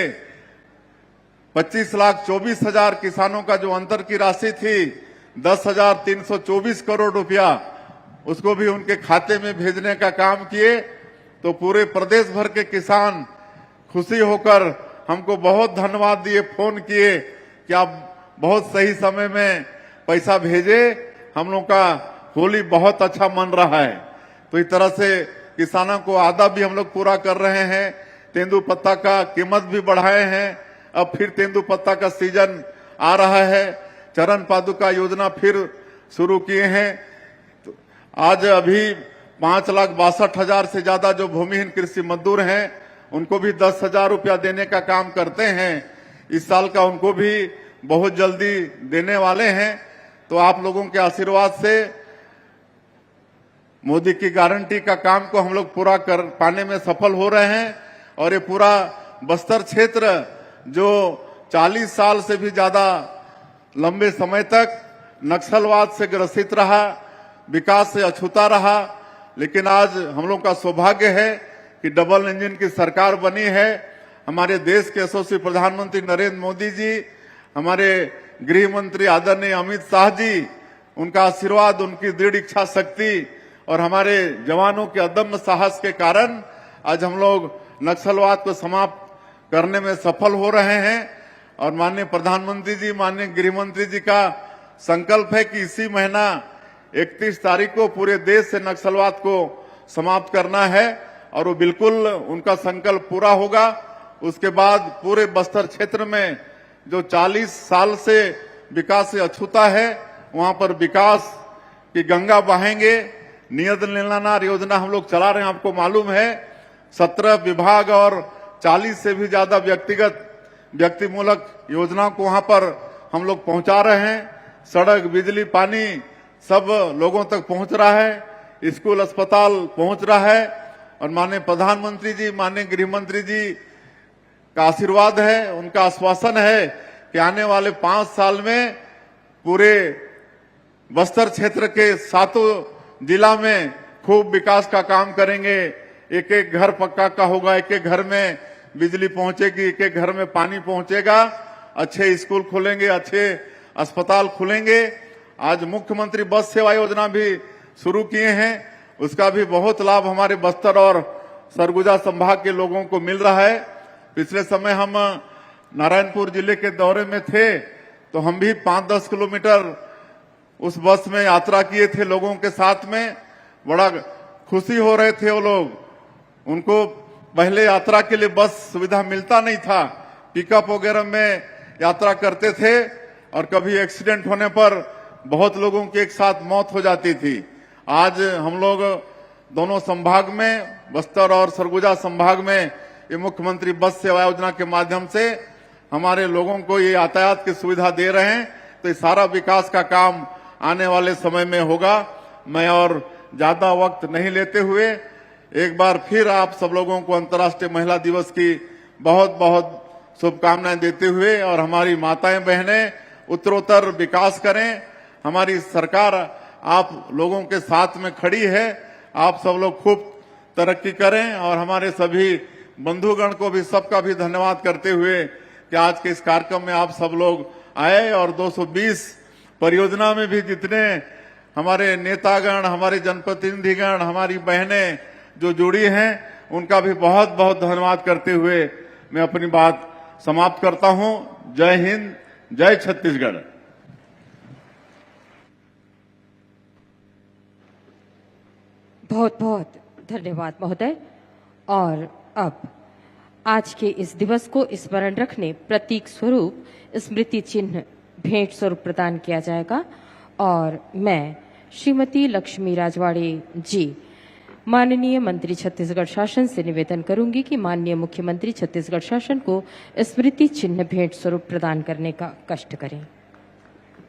25,24,000 किसानों का जो अंतर की राशि थी 10,324 करोड़ रुपया, उसको भी उनके खाते में भेजने का काम किए। तो पूरे प्रदेश भर के किसान खुशी होकर हमको बहुत धन्यवाद दिए, फोन किए कि आप बहुत सही समय में पैसा भेजे, हम लोग का होली बहुत अच्छा मन रहा है। तो इस तरह से किसानों को आदा भी हम लोग पूरा कर रहे हैं। तेंदुपत्ता का कीमत भी बढ़ाए हैं, अब फिर तेंदुपत्ता का सीजन आ रहा है। चरण पादुका योजना फिर शुरू किए हैं। तो आज अभी 5,62,000 से ज्यादा जो भूमिहीन कृषि मजदूर हैं उनको भी 10,000 रुपया देने का काम करते हैं। इस साल का उनको भी बहुत जल्दी देने वाले हैं। तो आप लोगों के आशीर्वाद से मोदी की गारंटी का काम को हम लोग पूरा कर पाने में सफल हो रहे हैं और ये पूरा बस्तर क्षेत्र जो 40 साल से भी ज्यादा लंबे समय तक नक्सलवाद से ग्रसित रहा, विकास से अछूता रहा, लेकिन आज हम लोग का सौभाग्य है कि डबल इंजन की सरकार बनी है। हमारे देश के यशस्वी प्रधानमंत्री नरेंद्र मोदी जी, हमारे गृह मंत्री आदरणीय अमित शाह जी, उनका आशीर्वाद, उनकी दृढ़ इच्छा शक्ति और हमारे जवानों के अदम्य साहस के कारण आज हम लोग नक्सलवाद को समाप्त करने में सफल हो रहे हैं। और माननीय प्रधानमंत्री जी, माननीय गृह मंत्री जी का संकल्प है कि इसी महीना 31 तारीख को पूरे देश से नक्सलवाद को समाप्त करना है और वो बिल्कुल उनका संकल्प पूरा होगा। उसके बाद पूरे बस्तर क्षेत्र में जो 40 साल से विकास से अछूता है, वहां पर विकास की गंगा बहाएंगे। नियत नीलानार योजना हम लोग चला रहे हैं, आपको मालूम है। 17 विभाग और 40 से भी ज्यादा व्यक्तिमूलक योजनाओं को वहां पर हम लोग पहुंचा रहे हैं। सड़क, बिजली, पानी सब लोगों तक पहुंच रहा है। स्कूल, अस्पताल पहुंच रहा है। और माननीय प्रधानमंत्री जी, माननीय गृह मंत्री जी का आशीर्वाद है, उनका आश्वासन है कि आने वाले 5 साल में पूरे बस्तर क्षेत्र के 7 जिला में खूब विकास का काम करेंगे। एक एक घर पक्का का होगा, एक एक घर में बिजली पहुंचेगी, एक एक घर में पानी पहुंचेगा, अच्छे स्कूल खुलेंगे, अच्छे अस्पताल खुलेंगे। आज मुख्यमंत्री बस सेवा योजना भी शुरू किए हैं, उसका भी बहुत लाभ हमारे बस्तर और सरगुजा संभाग के लोगों को मिल रहा है। पिछले समय हम नारायणपुर जिले के दौरे में थे तो हम भी 5-10 किलोमीटर उस बस में यात्रा किए थे लोगों के साथ में। बड़ा खुशी हो रहे थे वो लोग। उनको पहले यात्रा के लिए बस सुविधा मिलता नहीं था, पिकअप वगैरह में यात्रा करते थे और कभी एक्सीडेंट होने पर बहुत लोगों की एक साथ मौत हो जाती थी। आज हम लोग दोनों संभाग में, बस्तर और सरगुजा संभाग में, ये मुख्यमंत्री बस सेवा योजना के माध्यम से हमारे लोगों को ये यातायात की सुविधा दे रहे हैं। तो ये सारा विकास का काम आने वाले समय में होगा। मैं और ज्यादा वक्त नहीं लेते हुए एक बार फिर आप सब लोगों को अंतर्राष्ट्रीय महिला दिवस की बहुत बहुत शुभकामनाएं देते हुए, और हमारी माताएं बहनें उत्तरोत्तर विकास करें। हमारी सरकार आप लोगों के साथ में खड़ी है। आप सब लोग खूब तरक्की करें। और हमारे सभी बंधुगण को भी, सबका भी धन्यवाद करते हुए कि आज के इस कार्यक्रम में आप सब लोग आए। और 220 परियोजना में भी जितने हमारे नेतागण, हमारे जनप्रतिनिधिगण, हमारी बहनें जो जुड़ी हैं, उनका भी बहुत बहुत धन्यवाद करते हुए मैं अपनी बात समाप्त करता हूं। जय हिंद, जय छत्तीसगढ़। बहुत बहुत धन्यवाद महोदय। और अब आज के इस दिवस को स्मरण रखने प्रतीक स्वरूप स्मृति चिन्ह भेंट स्वरूप प्रदान किया जाएगा। और मैं श्रीमती लक्ष्मी राजवाड़े जी, माननीय मंत्री छत्तीसगढ़ शासन से निवेदन करूंगी कि माननीय मुख्यमंत्री छत्तीसगढ़ शासन को स्मृति चिन्ह भेंट स्वरूप प्रदान करने का कष्ट करें।